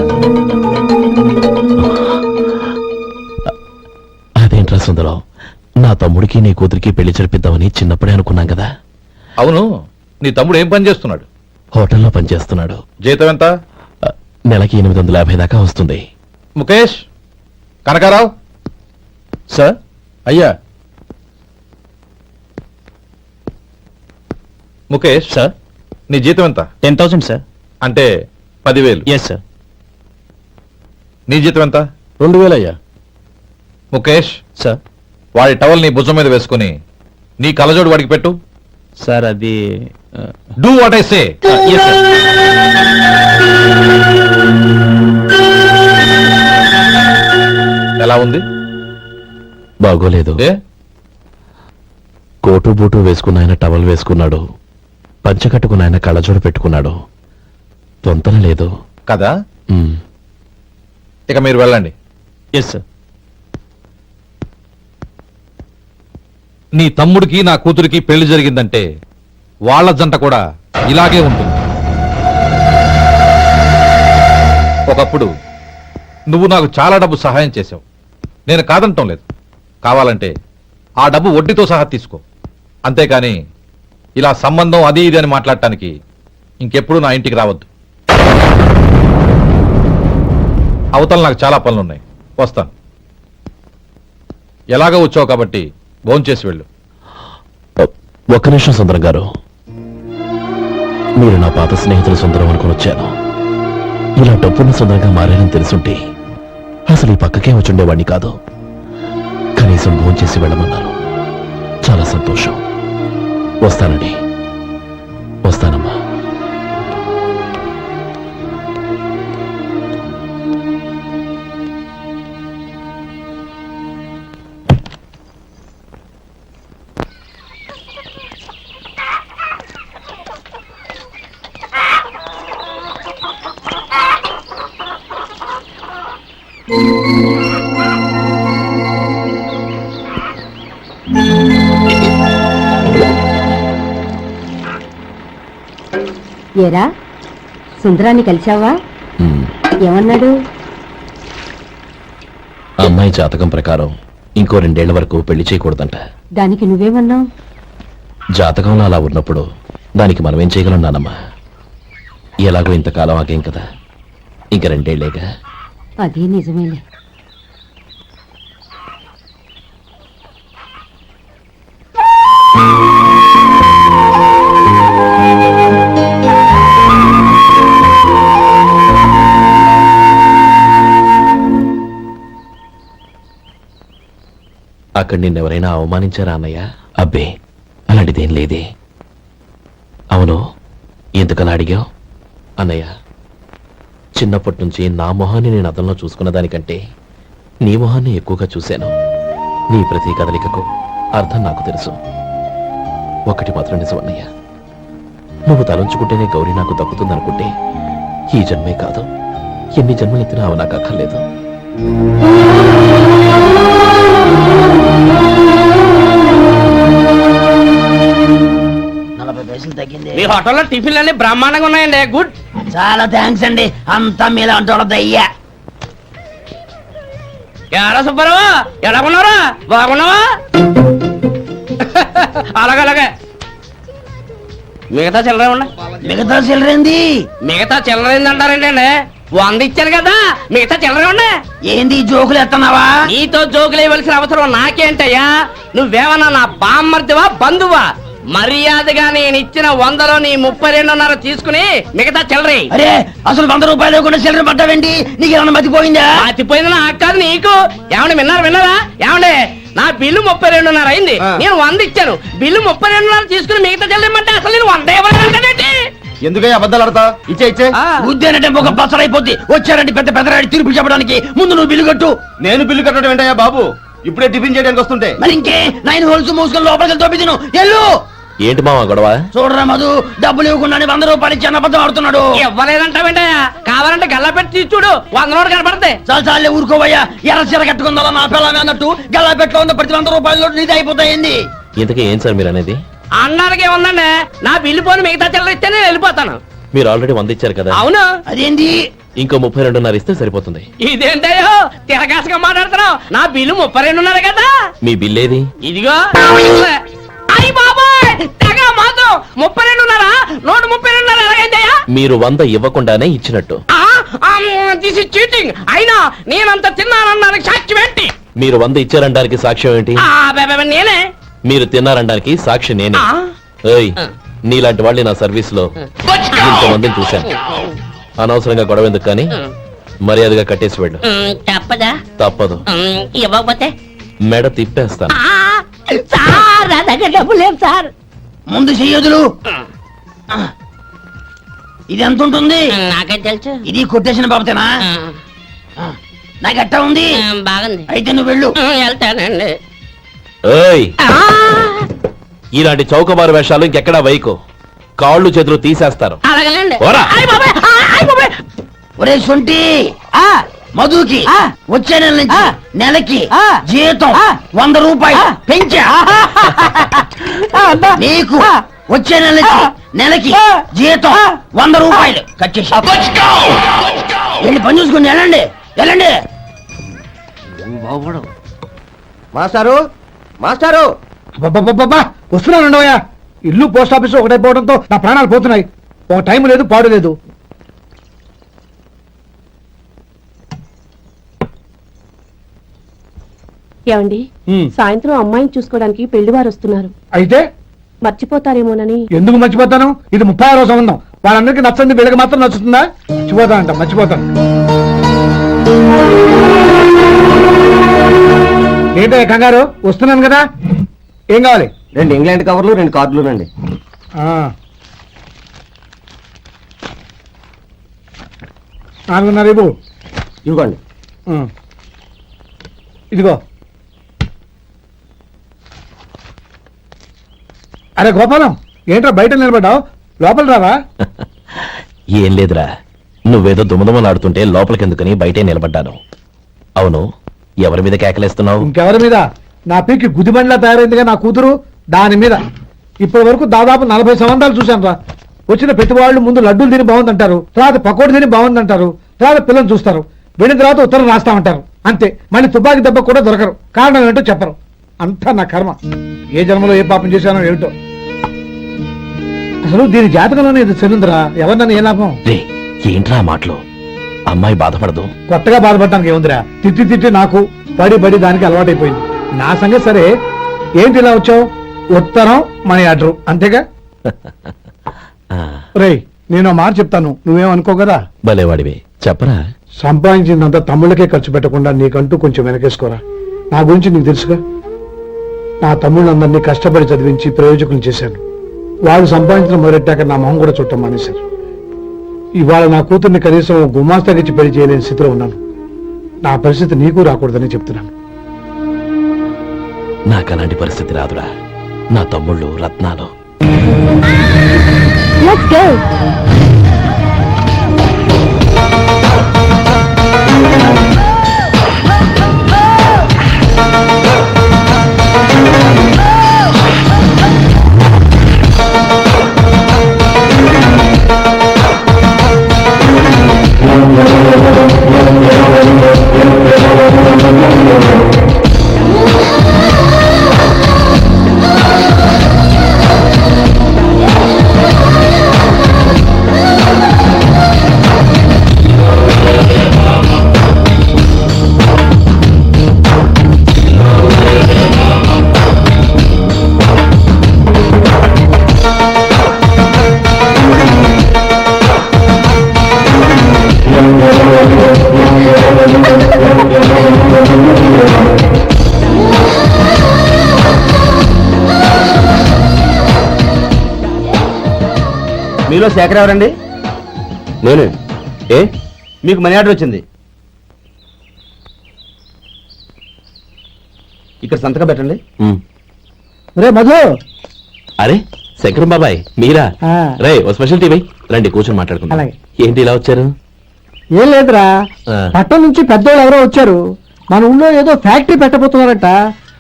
అదేంట్రా సుందరం, నా తమ్ముడికి నీ కూతురికి పెళ్లి జరిపిద్దామని చిన్నప్పుడే అనుకున్నాం కదా.
అవును, నీ తమ్ముడు ఏం పని చేస్తున్నాడు?
హోటల్లో పనిచేస్తున్నాడు.
జీతం ఎంత?
నెలకి 850 దాకా వస్తుంది.
ముఖేష్, కనకారావు.
సార్. అయ్యా.
ముఖేష్
సార్.
నీ జీతం ఎంత?
10,000 సార్.
అంటే 10,000.
Yes sir.
నీ జీతం ఎంత?
2,000 అయ్యా.
ముఖేష్,
సార్.
వాడి టవల్ నీ భుజం మీద వేసుకుని నీ కలజోడు వాడికి పెట్టు.
సార్ అది
do what I say.
Yes sir.
ఎలా ఉంది?
బాగోలేదు.
ఏ?
కోటు బూటు వేసుకున్న ఆయన టవల్ వేసుకున్నాడు, పంచె కట్టుకున్న ఆయన కళ్ళజోడు పెట్టుకున్నాడు. తొంతన లేదు
కదా.
ఉమ్.
ఇక మీరు వెళ్ళండి.
Yes sir.
నీ తమ్ముడికి నా కూతురికి పెళ్లి జరిగిందంటే వాళ్ళ జంట కూడా ఇలాగే ఉంటుంది. ఒకప్పుడు నువ్వు నాకు చాలా డబ్బు సహాయం చేశావు, నేను కాదంటం లేదు. కావాలంటే ఆ డబ్బు వడ్డీతో సహా తీసుకో, అంతేకాని ఇలా సంబంధం అది ఇది అని మాట్లాడటానికి ఇంకెప్పుడు నా ఇంటికి రావద్దు. అవతల నాకు చాలా పనులున్నాయి, వస్తాను. ఎలాగో వచ్చావు కాబట్టి భోంచేసి వెళ్ళు.
ఒక్క నిమిషం సుందరం గారు, మీరు నా పాత స్నేహితులు సుందరం అనుకుని వచ్చాను. ఇలా డబ్బున్న సుందరంగా మారానని తెలుసుంటే అసలు ఈ పక్కకే వచ్చుండేవాడిని కాదు. కనీసం భోంచేసి వెళ్ళమన్నారు, చాలా సంతోషం. వస్తానండి. వస్తానమ్మా.
ఏరా, సుందరాన్ని కలిశావా?
ఉమ్.
ఏమన్నాడు?
అమ్మాయి జాతకం ప్రకారం ఇంకో 2 ఏళ్ల వరకు పెళ్లి చేయకూడదంట.
దానికి నువ్వేమన్నావు?
జాతకంలో అలా ఉన్నప్పుడు దానికి మనం ఏం చేయగలం నానమ్మా? ఎలాగో ఇంతకాలం ఆగేం కదా, ఇంక 2 ఏళ్లేగా.
అది నిజమేలే.
అక్కడ నిన్నెవరైనా అవమానించారా అన్నయ్య? అబ్బే, అలాంటిదేం లేదే. అవును, ఎందుకలా అడిగావు? అన్నయ్య, చిన్నప్పటి నుంచి నా మొహాన్ని నేను అతనిలో చూసుకున్న దానికంటే నీ మొహాన్ని ఎక్కువగా చూశాను. నీ ప్రతి కదలికకు అర్థం నాకు తెలుసు. ఒకటి మాత్రం నిజం అన్నయ్య, నువ్వు తలంచుకుంటేనే గౌరీ నాకు దక్కుతుందనుకుంటే ఈ జన్మే కాదు, ఎన్ని జన్మలెత్తినా అవి నాకు అక్కర్లేదు.
మీ హోటల్లో టిఫిన్లు అన్ని బ్రహ్మాండంగా ఉన్నాయండి. గుడ్, చాలా థ్యాంక్స్ అండి. అంతా మీలా అంటోడదయ్యా. ఎలా సుబ్బారావు, ఎలా ఉన్నారా? బాగున్నావా? అలాగే మిగతా చిల్లర ఉన్నాయి. మిగతా చిల్లరేంది? మిగతా చిల్లరేంది అంటారండి అండి? 100 ఇచ్చాను కదా, మిగతా చిల్లర ఉన్నాయి. ఏంది జోకులు ఎత్తన్నావా? నీతో జోకులు ఇవ్వాల్సిన అవసరం నాకేంటయ్యా? నువ్వేమన్నా నా బామ్మర్దివా, బంధువా? మర్యాదగా నేను ఇచ్చిన 100లో నీ 32.5 తీసుకుని మిగతా చిల్లరే. అరే, అసలు 100 రూపాయలు కూడా చిల్లర పట్టావేంటి? నీకేమన్నా మతిపోయిందా? మతిపోయింది నాకు కాదు, నీకు. ఏమండి, విన్నారా? ఏమండి, నా బిల్లు 32.5 అయింది, నేను 100 ఇచ్చాను. బిల్లు 32.5 తీసుకుని మిగతా చిల్లరమంటే అసలు నేను 100 ఇవ్వాలంటే
ఎందుకయ్యా అబద్ధాలు ఆడతా? ఇచ్చే
ఉద్యానంటే ఒక బసరైపోద్ది. వచ్చారంటే పెద్ద పెద్దరాడి తీర్పు చెప్పడానికి ముందు నువ్వు బిల్లు కట్టు.
నేను బిల్లు కట్టడం ఏంటయ్యా బాబు? ఇప్పుడే టిఫిన్ చేయడానికి వస్తుంటే.
మరి ఇంకే 9 హోల్స్ మూసుకొని లోపలికి తోపి తిను. ఎల్లు.
ఏంటి మావా గొడవ?
చూడరా మధు, డబ్బులు ఇవ్వకుండానే 100 రూపాయలు ఇచ్చి అబద్ధం ఆడుతున్నాడు. ఇవ్వలేదంటావేంటయ్యా? కావాలంటే గల్లా పెట్టి తీసి చూడు 100 నోటు కనపడతాయి.
చాలు చాలే ఊరుకోవయ్యా. ఎర్ర చీర కట్టుకుందా నా పిల్లమే అన్నట్టు గల్లాపెట్లో ఉన్న ప్రతి 100 రూపాయల నోటు నీది అయిపోతాయింది.
ఇంతకీ ఏం సార్ మీరు అనేది?
అన్నానికి ఏముందండి, నా బిల్లు పోని మిగతా చిల్లర ఇస్తే నేను వెళ్ళిపోతాను.
మీరు ఆల్రెడీ 100 ఇచ్చారు కదా,
అవును.
అదేంటి?
ఇంకో 32.5 ఇస్తే సరిపోతుంది.
ఇదేంటయ్యో తిరగాసుగా మాట్లాడుతున్నావు? నా బిల్లు 32.5 కదా.
మీ బిల్ ఏది?
ఇదిగో. అయ్య బాబాయ్, తెగ మాత్రం 32.5 నోటు 32.5 ఎలాగైందయ్యా?
మీరు 100 ఇవ్వకుండానే ఇచ్చినట్టు.
This is cheating. అయినా నేనంత తిన్నానన్నానికి సాక్ష్యం ఏంటి?
మీరు 100 ఇచ్చారనడానికి సాక్ష్యం ఏంటి?
నేనే.
మీరు తిన్నారనడానికి సాక్షి నేనే.
ఆ?
ఏయ్, నీలాంటి వాళ్ళని నా సర్వీస్ లో ఇంతమందిని చూశాను. అనవసరంగా గొడవ ఎందుకు కానీ మర్యాదగా కట్టేసి వెళ్ళు.
తప్పదా?
తప్పదు.
ఇవ్వకపోతే
మెడ తిప్పేస్తాను.
సార్ నా దగ్గర డబ్బు లేదు సార్.
ముందు చెయ్యదులు. ఇది ఎంత ఉంటుంది?
నాకేం తెలుసు.
ఇది కొట్టేసిన బాబతేనా? నాకు అట్టా ఉంది.
బాగుంది.
అయితే నువ్వు వెళ్ళు.
వెళ్తానండి.
ఏయ్, ఇలాంటి చౌకబారు వేషాలు ఇంకెక్కడా వైకో. కాళ్ళు చేతులు తీసేస్తారు.
అలాగేనండి.
ఓరా.
ఒరే సొంటి, మధుకి వచ్చే నెల నుంచి నెలకి జీతం 100 రూపాయలు పెంచా. నీకు వచ్చే నెల నుంచి నెలకి జీతం 100 రూపాయలు కట్ చేసి వెళ్ళి పని చూసుకుని వెళ్ళండి వెళ్ళండి.
మాస్టారు మాస్టారు
వస్తున్నాను. ఇల్లు పోస్ట్ ఆఫీస్ ఒకటైపోవడంతో నా ప్రాణాలు పోతున్నాయి. ఒక టైం లేదు, పాడు లేదు.
ఏమండి, సాయంత్రం అమ్మాయిని చూసుకోవడానికి పెళ్లివారు వస్తున్నారు.
అయితే
మర్చిపోతారేమోనని.
ఎందుకు మర్చిపోతాను? ఇది 36వ సంబంధం. వాళ్ళందరికీ నచ్చంది వీళ్ళకి మాత్రం నచ్చుతుందా? మర్చిపోతానంట, మర్చిపోతాను. ఏంటో కంగారు? వస్తున్నాను కదా. ఏం కావాలి?
2 ఇంగ్లాండ్ కవర్లు 2 కార్డులు రండి.
4.5 ఇవ్వు.
ఇవ్వండి.
ఇదిగో. అరే గోపాలం, ఏంట్రా బయట నిలబడ్డావు? లోపల రావా?
ఏం లేదురా, నువ్వేదో దుమదుమలాడుతుంటే లోపలికెందుకని బయటే నిలబడ్డాను. అవును, ఎవరి మీద కేకలేస్తున్నావు?
ఇంకెవరి మీద? నా పీకి గుదిబండ్లా తయారైందిగా నా కూతురు, దాని మీద. ఇప్పటి వరకు దాదాపు 40 సంవత్సరాలు చూశాను రా. వచ్చిన ప్రతి వాళ్ళు ముందు లడ్డూలు తిని బాగుందంటారు, తర్వాత పకోడి తిని బాగుందంటారు, తర్వాత పిల్లలు చూస్తారు, వెళ్ళిన తర్వాత ఉత్తరం రాస్తామంటారు. అంతే, మళ్ళీ తుపాకి దెబ్బ కూడా దొరకరు. కారణం ఏంటో చెప్పరు. అంతా నా కర్మ. ఏ జన్మలో ఏ పాపం చేశానో ఏమిటో. అసలు దీని జాతకంలోనే ఇది చెల్లిందిరా. ఎవరినన్నా ఏ లాభం?
ఏంట్రా మాటలు? అమ్మాయి బాధపడదు.
కొత్తగా బాధపడటానికి ఏముందిరా? తిట్టి తిట్టి నాకు పడి పడి దానికి అలవాటైపోయింది. నా సంగతి సరే, ఏంటి ఇలా వచ్చావు? ఉత్తరం మనీ ఆర్డర్ అంతేగా? రేయ్, నేను మాట చెప్తాను, నువ్వేమనుకో కదా.
భలేవాడివి, చెప్పరా.
సంపాదించిందంతా తమ్ముళ్ళకే ఖర్చు పెట్టకుండా నీకంటూ కొంచెం వెనకేసుకోరా. నా గురించి నీకు తెలుసుగా. నా తమ్ముళ్ళందరినీ కష్టపడి చదివించి ప్రయోజకులు చేశాను. వాళ్ళు సంపాదించడం మొదలెట్టాక నా మొహం కూడా చుట్టం మానేశారు. ఇవాళ నా కూతుర్ని కనీసం గుమాస్తాకిచ్చి పెళ్లి చేయలేని స్థితిలో ఉన్నాను. నా పరిస్థితి నీకు రాకూడదని చెప్తున్నాను.
నాకు అలాంటి పరిస్థితి రాదురా. నా తమ్ముళ్ళు రత్నాలు.
Let's go.
మీలో శేఖర్ ఎవరండి?
నేనే. ఏ?
మీకు మనీ ఆర్డర్ వచ్చింది. ఇక్కడ సంతకం పెట్టండి.
రే మధు.
అరే శంకరం బాబాయ్, మీరా?
ఆ.
రే, ఓ స్పెషల్ టీవీ రండి, కూర్చొని మాట్లాడుకుందాం.
అలాగే.
ఏంటి ఇలా వచ్చారు?
ఏం లేదురా
ఆ.
పట్టణం నుంచి పెద్దోళ్ళు ఎవరో వచ్చారు. మన ఊళ్ళో ఏదో ఫ్యాక్టరీ పెట్టబోతున్నారంట.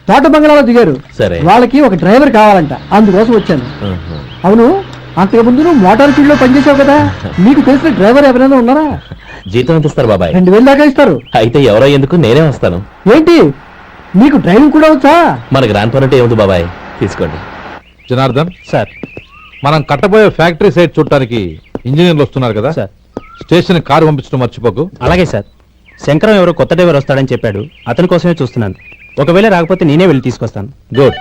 తోట బంగ్లాలో దిగారు.
సరే.
వాళ్ళకి ఒక డ్రైవర్ కావాలంట, అందుకోసం వచ్చాను.
ఆహా.
అవును, అంతకు ముందు నువ్వు మోటార్ ఫీల్డ్ లో పనిచేసావు కదా, నీకు తెలిసిన డ్రైవర్ ఎవరైనా ఉన్నారా?
జీతం ఎంత ఇస్తారు బాబాయ్?
2000 దాకా ఇస్తారు.
అయితే ఎవరో ఎందుకు, నేనే వస్తాను.
ఏంటి, నీకు డ్రైవింగ్ కూడా వచ్చా?
మనకి రాని పని అంటే ఏముంది బాబాయ్, తీసుకోండి.
జనార్దన్,
సార్
మనం కట్టబోయే ఫ్యాక్టరీ సైట్ చూడటానికి ఇంజనీర్లు వస్తున్నారు కదా,
సార్.
స్టేషన్ కారు పంపించడం మర్చిపోకు.
అలాగే సార్. శంకరం ఎవరో కొత్త డ్రైవర్ వస్తాడని చెప్పాడు, అతని కోసమే చూస్తున్నాను. ఒకవేళ రాకపోతే నేనే వెళ్ళి తీసుకొస్తాను.
గుడ్.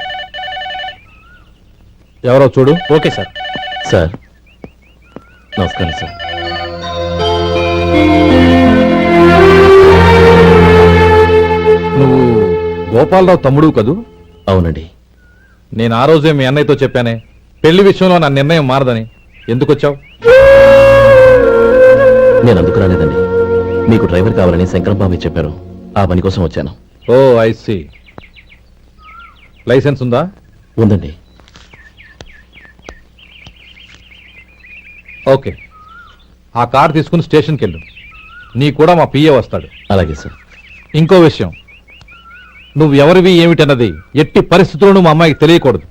ఎవరో చూడు.
Okay sir.
సార్ నమస్కారం సార్.
నువ్వు గోపాలరావు తమ్ముడు కదూ?
అవునండి.
నేను ఆ రోజే మీ అన్నయ్యతో చెప్పానే, పెళ్లి విషయంలో నా నిర్ణయం మారదని. ఎందుకు వచ్చావు?
నేను అందుకు రాలేదండి. మీకు డ్రైవర్ కావాలని శంకరం బాబాయ్ చెప్పారు, ఆ పని కోసం వచ్చాను.
ఓ ఐ సీ. లైసెన్స్ ఉందా?
ఉందండి.
ఓకే, ఆ కార్ తీసుకుని స్టేషన్కి వెళ్ళు. నీ కూడా మా పిఏ వస్తాడు.
అలాగే సార్.
ఇంకో విషయం, నువ్వు ఎవరివి ఏమిటన్నది ఎట్టి పరిస్థితుల్లోనూ మా అమ్మాయికి తెలియకూడదు.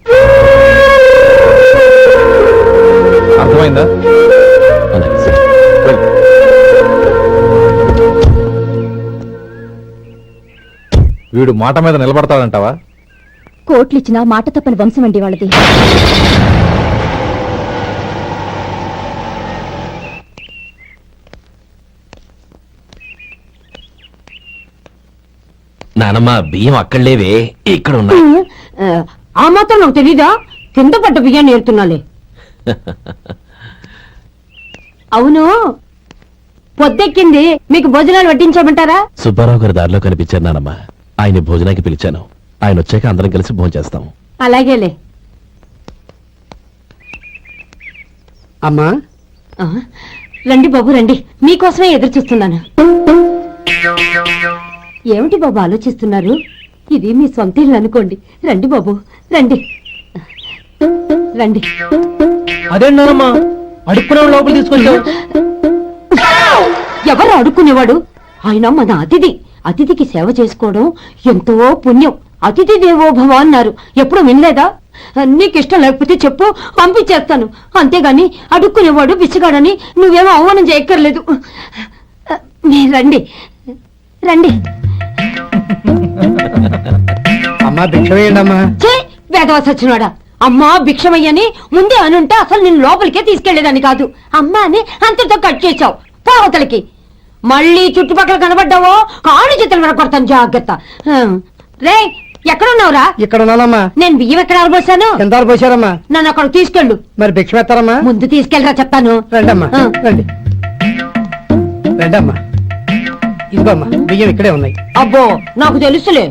అర్థమైందా?
అలాగే సార్.
వెళ్ళు. వీడు మాట మీద నిలబడతాడంటావా?
కోట్లిచ్చినా మాట తప్పని వంశం అండి వాళ్ళది.
నానమ్మ, బియ్యం అక్కడ లేవే, ఇక్కడ ఉన్నాయి.
ఆ మాత్రం నాకు తెలీదా? కింద పడ్డ బియ్యాన్ని ఏరుతున్నాలే. అవును, పొద్దెక్కింది, మీకు భోజనాలు వడ్డించమంటారా?
సుబ్బారావు గారి దారిలో కనిపించారు నానమ్మ, ఆయన భోజనానికి పిలిచాను. ఆయన వచ్చాక అందరం కలిసి భోజనం చేస్తాం.
అలాగేలే.
అమ్మా,
ఆ, రండి బాబు రండి, మీకోసమే ఎదురు చూస్తున్నాను. ఏమిటి బాబు ఆలోచిస్తున్నారు? ఇది మీ సొంత ఇల్లు అనుకోండి. రండి బాబు రండి రండి.
అదేంటమ్మా అడుక్కునే లోపల తీసుకొచ్చావు?
ఎవరు అడుక్కునేవాడు? ఆయన మన అతిథి. అతిథికి సేవ చేసుకోవడం ఎంతో పుణ్యం. అతిథి దేవో భవ అన్నారు, ఎప్పుడు వినలేదా? నీకు ఇష్టం లేకపోతే చెప్పు, పంపించేస్తాను. అంతేగాని అడుక్కునేవాడు బిచ్చగాడని నువ్వేమో అవమానం చేయక్కర్లేదు. మీరు రండి రండి.
అమ్మా భిక్ష వేయండి అమ్మా.
వేదవాస వచ్చినాడా? అమ్మా భిక్షమయ్యని ముందే అనుంటే అసలు నేను లోపలికే తీసుకెళ్లేదని కాదు. అమ్మా అని అంతటితో కట్ చేశావు. పావతలకి మళ్ళీ చుట్టుపక్కల కనబడ్డావో కాళ్ళు చేతులు వరకొడతాను, జాగ్రత్త. రే, ఎక్కడున్నావురా?
ఇక్కడ ఉన్నానమ్మా.
నేను బియ్యం ఎక్కడ ఆరబోసాను?
ఎంత పోసారమ్మా?
నన్ను అక్కడ తీసుకెళ్ళు.
మరి భిక్ష పెడతారమ్మా?
ముందు తీసుకెళ్ళరా చెప్తాను.
రండమ్మా,
ఆ.
రండి రండమ్మా. ఇదిగోమ్మా, బియ్యం ఇక్కడే ఉన్నాయి.
అబ్బో, నాకు తెలుసులే.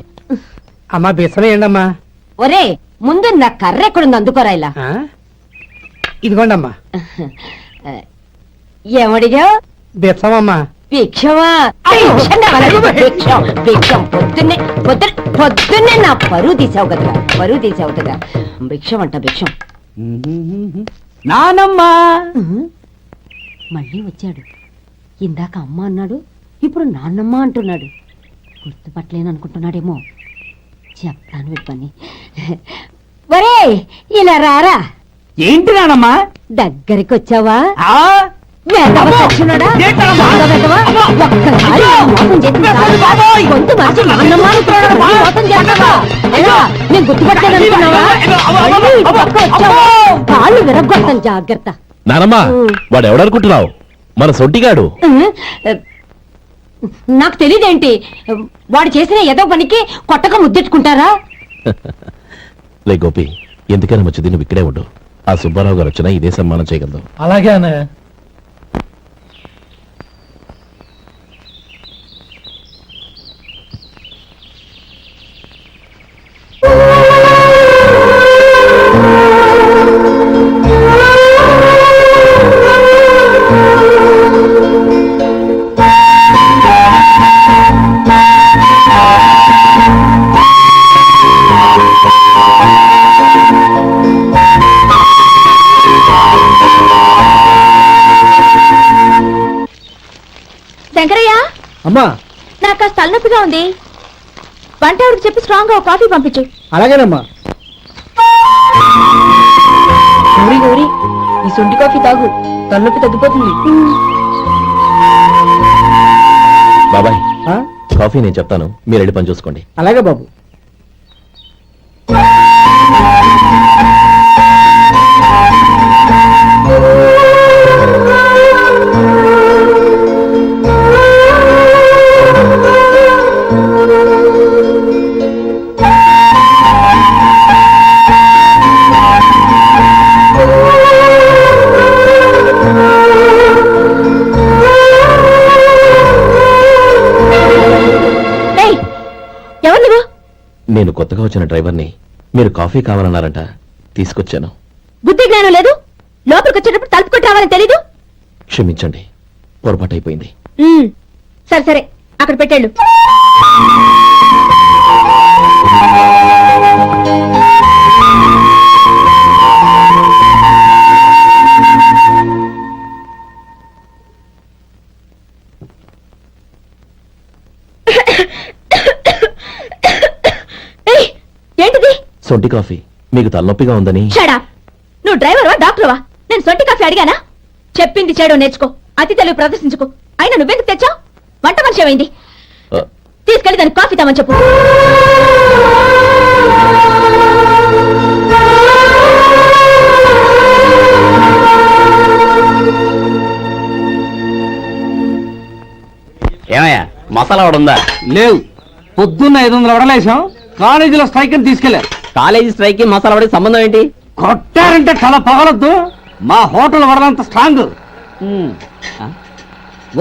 అమ్మా బిచ్చం వేయండి అమ్మా.
ఒరే, ముందు నా కర్ర ఎక్కడుంది, అందుకోరా ఇలా.
ఇదిగోండి అమ్మా.
ఏమడిగా?
బిచ్చమమ్మా.
భిక్షమా? భిక్షం కావాలా? భిక్షం భిక్షం. పొద్దున్నే నా పరువు తీసావు కదరా, పరువు తీసావు కదా. భిక్షం అంట, భిక్షం.
నానమ్మా
మళ్ళీ వచ్చాడు. ఇందాక అమ్మ అన్నాడు, ఇప్పుడు నాన్నమ్మ అంటున్నాడు. గుర్తుపట్టలేననుకుంటున్నాడేమో. చెప్తాను విప్పని. ఒరే, ఇలా రారా.
ఏంటి నానమ్మా?
దగ్గరికి వచ్చావా?
ఆ?
వేదవ సచ్చినోడా?
ఏంటమ్మా?
దొంగ వేదవ? ఒక్కసారి మోసం చేసింది చాలు. గొంతు మార్చి నాన్నమ్మ అనుకున్నాడు, మళ్ళీ మోసం చేస్తావా? ఎలా? నేను గుర్తుపట్టలేదనుకున్నావా? మళ్ళీ ఇటు పక్క వచ్చావా? కాళ్ళు విరగ్గొడతాను, జాగ్రత్త.
నానమ్మ, వాడు ఎవడనుకుంటున్నావు? మన సొంటిగాడు.
నాకు తెలియదేంటి? వాడు చేసిన ఏదో పనికి కొట్టక ముద్దెట్టుకుంటారా?
లే గోపి, ఎందుకైనా మంచిది నువ్వు ఇక్కడే ఉండు. ఆ సుబ్బారావు గారు వచ్చినా ఇదే సన్మానం చేయగలదు.
అలాగే అన్నయ్య.
శంకరయ్య,
అమ్మా
నాకు కాస్త తలనొప్పిగా ఉంది. వంటవాడికి చెప్పి స్ట్రాంగ్ గా కాఫీ పంపించు.
అలాగేనమ్మా.
గౌరీ గౌరీ, ఈ సొంటి కాఫీ తాగు, తలనొప్పి తగ్గిపోతుంది.
బాబాయ్
ఆ?
కాఫీ నేను చెప్తాను, మీరు వెళ్ళి పని చూసుకోండి.
అలాగే బాబు.
ఏయ్, ఎవరు నువ్వు?
నేను కొత్తగా వచ్చిన డ్రైవర్ని. మీరు కాఫీ కావాలన్నారంట, తీసుకొచ్చాను.
బుద్ధి జ్ఞానం లేదు. లోపలికి వచ్చేటప్పుడు తలుపు కొట్టి రావాలని తెలీదు.
క్షమించండి, పొరపాటు అయిపోయింది.
సరే సరే, అక్కడ పెట్టేళ్ళు. ఏయ్, ఏంటిది?
సొంటి కాఫీ. మీకు తలనొప్పిగా ఉందని.
షడా, నువ్వు డ్రైవర్వా డాక్టర్వా? నేను సొంటి కాఫీ అడిగానా? చెప్పింది చేయడం నేర్చుకో, అతి తెలివి ప్రదర్శించుకో. అయినా నువ్వెందుకు తెచ్చావు? వంట మనిషి ఏమైంది?
ఆ,
తీసుకెళ్ళి దానికి కాఫీ తామని చెప్పు.
ఏమయ్యా, మసాలా వాడు ఉందా?
లేవు. పొద్దున్న 500 వడలేసాం, కాలేజీలో స్ట్రైక్ అని తీసుకెళ్లారు.
కాలేజీ స్ట్రైక్ కి మసాలా వాడికి సంబంధం ఏంటి?
కొట్టారంటే తల పగలొద్దు. మా హోటల్ వడలంత స్ట్రాంగ్.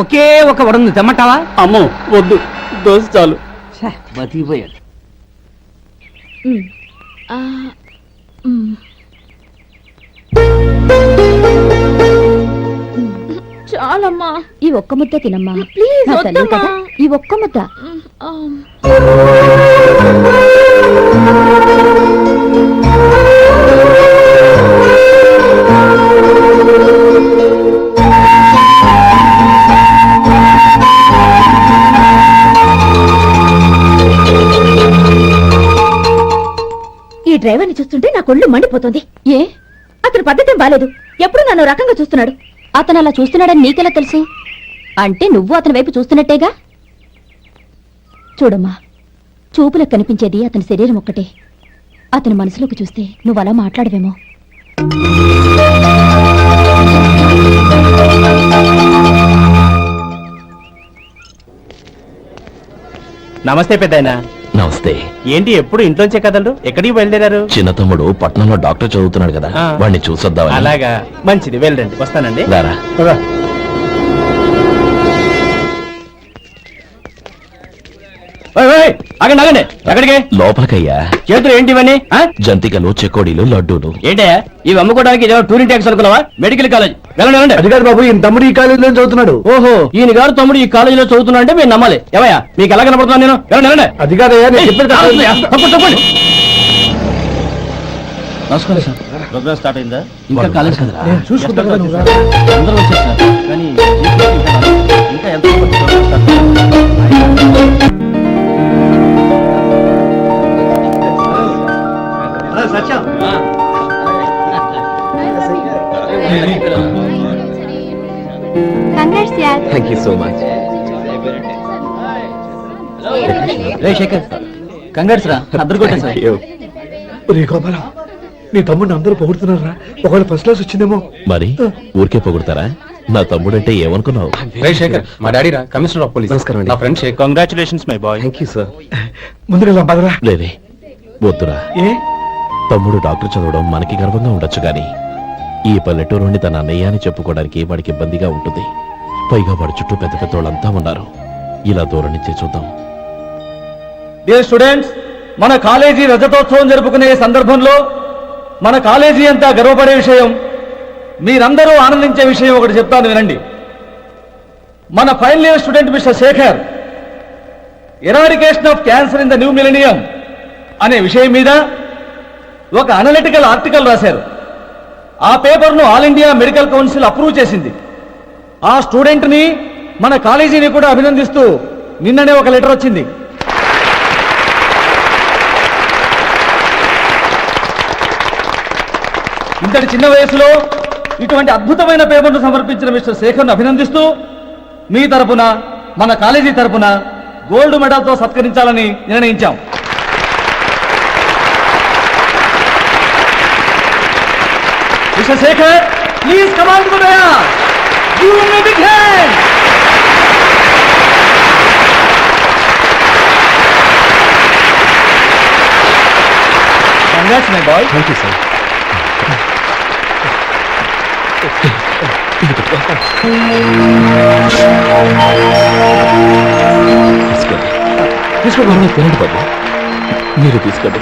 ఒకే ఒక వడుంది, తెమ్మంటావా?
అమ్మో వద్దు, దోశ చాలు.
బతికిపోయాడు.
చాలమ్మా,
ఈ ఒక్క ముద్ద తినమ్మా.
ప్లీజ్
నా తల్లి
వద్దమ్మా.
కదా, ఈ ఒక్క ముద్ద.
ఈ డ్రైవర్ని చూస్తుంటే నా కొళ్ళు మండిపోతుంది.
ఏ,
అతని పద్ధతి బాలేదు. ఎప్పుడు నన్ను రకంగా చూస్తున్నాడు.
అతను అలా చూస్తున్నాడని నీకెలా తెలుసు? అంటే నువ్వు అతని వైపు చూస్తున్నట్టేగా. చూడమ్మా, చూపులకు కనిపించేది అతని శరీరం ఒక్కటే. అతని మనసులోకి చూస్తే నువ్వు అలా మాట్లాడవేమో.
నమస్తే పెద్దాయన.
నమస్తే.
ఏంటి ఎప్పుడు ఇంట్లోంచే కదలరు? ఎక్కడికి బయలుదేరారు?
చిన్న తమ్ముడు పట్నంలో డాక్టర్ చదువుతున్నాడు కదా,
ఆ.
వాడిని చూసొద్దామని.
అలాగా, మంచిది, వెళ్ళండి. వస్తానండి.
రారా.
ఆగండి ఆగండి, ఎక్కడికి?
లోపలికయ్యా.
చేతులు ఏంటి ఇవన్నీ?
జంతికలు, చెకోడీలు, లడ్డూలు.
ఏంటే ఇవి అమ్ముకోవడానికి ఇదేమో టూరింగ్ ట్యాక్స్ అనుకున్నావా? Medical college. వెళ్ళండి వెళ్ళండి.
అది కాదు బాబు, ఈయన తమ్ముడు ఈ కాలేజీలో చదువుతున్నాడు.
ఓహో, ఈయన గారు తమ్ముడు ఈ కాలేజీలో చదువుతున్నా అంటే మీరు నమ్మాలి. ఏవయ్యా, మీకు ఎలా కనపడుతున్నాను నేను? వెళ్ళండి వెళ్ళండి.
అది కాదయ్యా, నేను చెప్పేది కాదు.
తప్పండి తప్పండి.
నమస్కారం సార్.
ప్రోగ్రామ్ స్టార్ట్ అయిందా?
ఇంకా కాలేజ్ కదా.
నేను చూసుకుంటాను కదా, నువ్వు రా.
అందరూ వచ్చేసారు కానీ ఇంకా ఎంత ప్రోగ్రామ్ స్టార్ట్
కంగ్రాట్స్ యార్.
Thank you so much.
రే శేఖర్, కంగ్రాట్స్ రా, అద్దరు కొట్టేసా.
ఒరే గోపాలం, నీ తమ్ముడిని అందరూ పొగుడుతున్నారా? ఒకవేళ ఫస్ట్ క్లాస్ వచ్చిందేమో.
మరి ఊరికే పొగుడతారా? నా తమ్ముడంటే ఏమనుకున్నావు?
రే శేఖర్, మా డాడీ రా, కమిషనర్ ఆఫ్ పోలీస్.
నమస్కారం అండి.
నా friend Shekhar. Congratulations my boy.
Thank you sir.
ముందుకు పదరా.
లేదే, వద్దురా.
ఏ
తమ్ముడు డాక్టర్ చదవడం మనకి గర్వంగా ఉండొచ్చు గాని ఈ పల్లెటూరుని తన అన్నయ్య అని చెప్పుకోవడానికి వాడికి ఇబ్బందిగా ఉంటుంది. పైగా వాడి చుట్టూ పెద్ద పెద్ద వాళ్ళంతా ఉన్నారు. ఇలా దూరం నుంచి చూద్దాం.
డియర్ స్టూడెంట్స్, మన కాలేజీ రజతోత్సవం జరుపుకునే సందర్భంలో మన కాలేజీ అంతా గర్వపడే విషయం, మీరందరూ ఆనందించే విషయం ఒకటి చెప్తాను వినండి. మన final year student mister Shekhar eradication of cancer in the new millennium అనే విషయం మీద ఒక అనలిటికల్ ఆర్టికల్ రాశారు. ఆ పేపర్ను all India medical council approve చేసింది. ఆ స్టూడెంట్ని మన కాలేజీని కూడా అభినందిస్తూ నిన్ననే ఒక లెటర్ వచ్చింది. ఇంతటి చిన్న వయసులో ఇటువంటి అద్భుతమైన పేపర్ను సమర్పించిన మిస్టర్ శేఖర్ను అభినందిస్తూ మీ తరపున మన కాలేజీ తరపున గోల్డ్ మెడల్తో సత్కరించాలని నిర్ణయించాం. Mister Shekhar, please come on to the dais. Give him a big hand. Congrats my boy.
Thank you sir. తీసుకోండి తినండి బాబు, మీరు తీసుకోండి.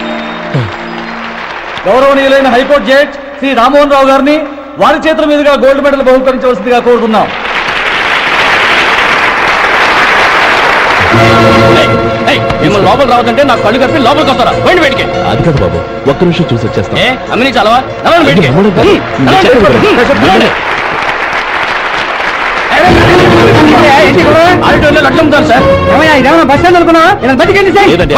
గౌరవనీయులైన హైకోర్టు జడ్జ్ శ్రీ రామ్మోహన్ రావు గారిని వారి చేతుల మీదుగా గోల్డ్ మెడల్ బహుకరించవలసిందిగా కోరుతున్నాం.
మిమ్మల్ని లోపల రావద్దంటే నాకు కళ్ళు కప్పి లోపలికి వస్తారా? పోయింది బయటికి.
అది కాదు బాబు, ఒక్క నిమిషం చూసి వచ్చేస్తాం.
అమ్మిని చాలవా? బయటికి ఆడిటోర్లో లడ్లు అమ్ముతారు సార్.
ఇదేమన్నా బస్ స్టాండ్ అనుకున్నా? బయటికి
లేదండి.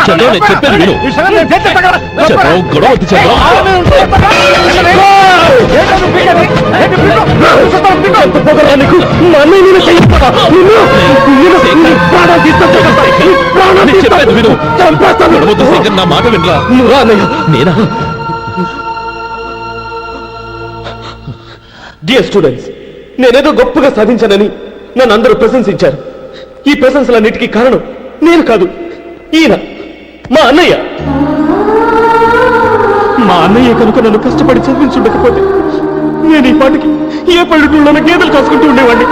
చంద్రం, నేను చెప్పేది విను. చంద్రం, గొడవ వద్దు చంద్రం. నేను చెప్పేది విను. గొడవ వద్దు శేఖర్, నా మాట వినరా. నేనా?
డియర్ స్టూడెంట్స్, నేనేదో గొప్పగా సాధించానని నన్ను అందరూ ప్రశంసించారు. ఈ ప్రశంసలన్నిటికీ కారణం నేను కాదు, ఈయన మా అన్నయ్య. మా అన్నయ్య కనుక నన్ను కష్టపడి చదివించుండకపోతే నేను ఈ పాటికి ఏ పల్లెటూళ్ళలో గేదెలు కాసుకుంటూ ఉండేవాడిని.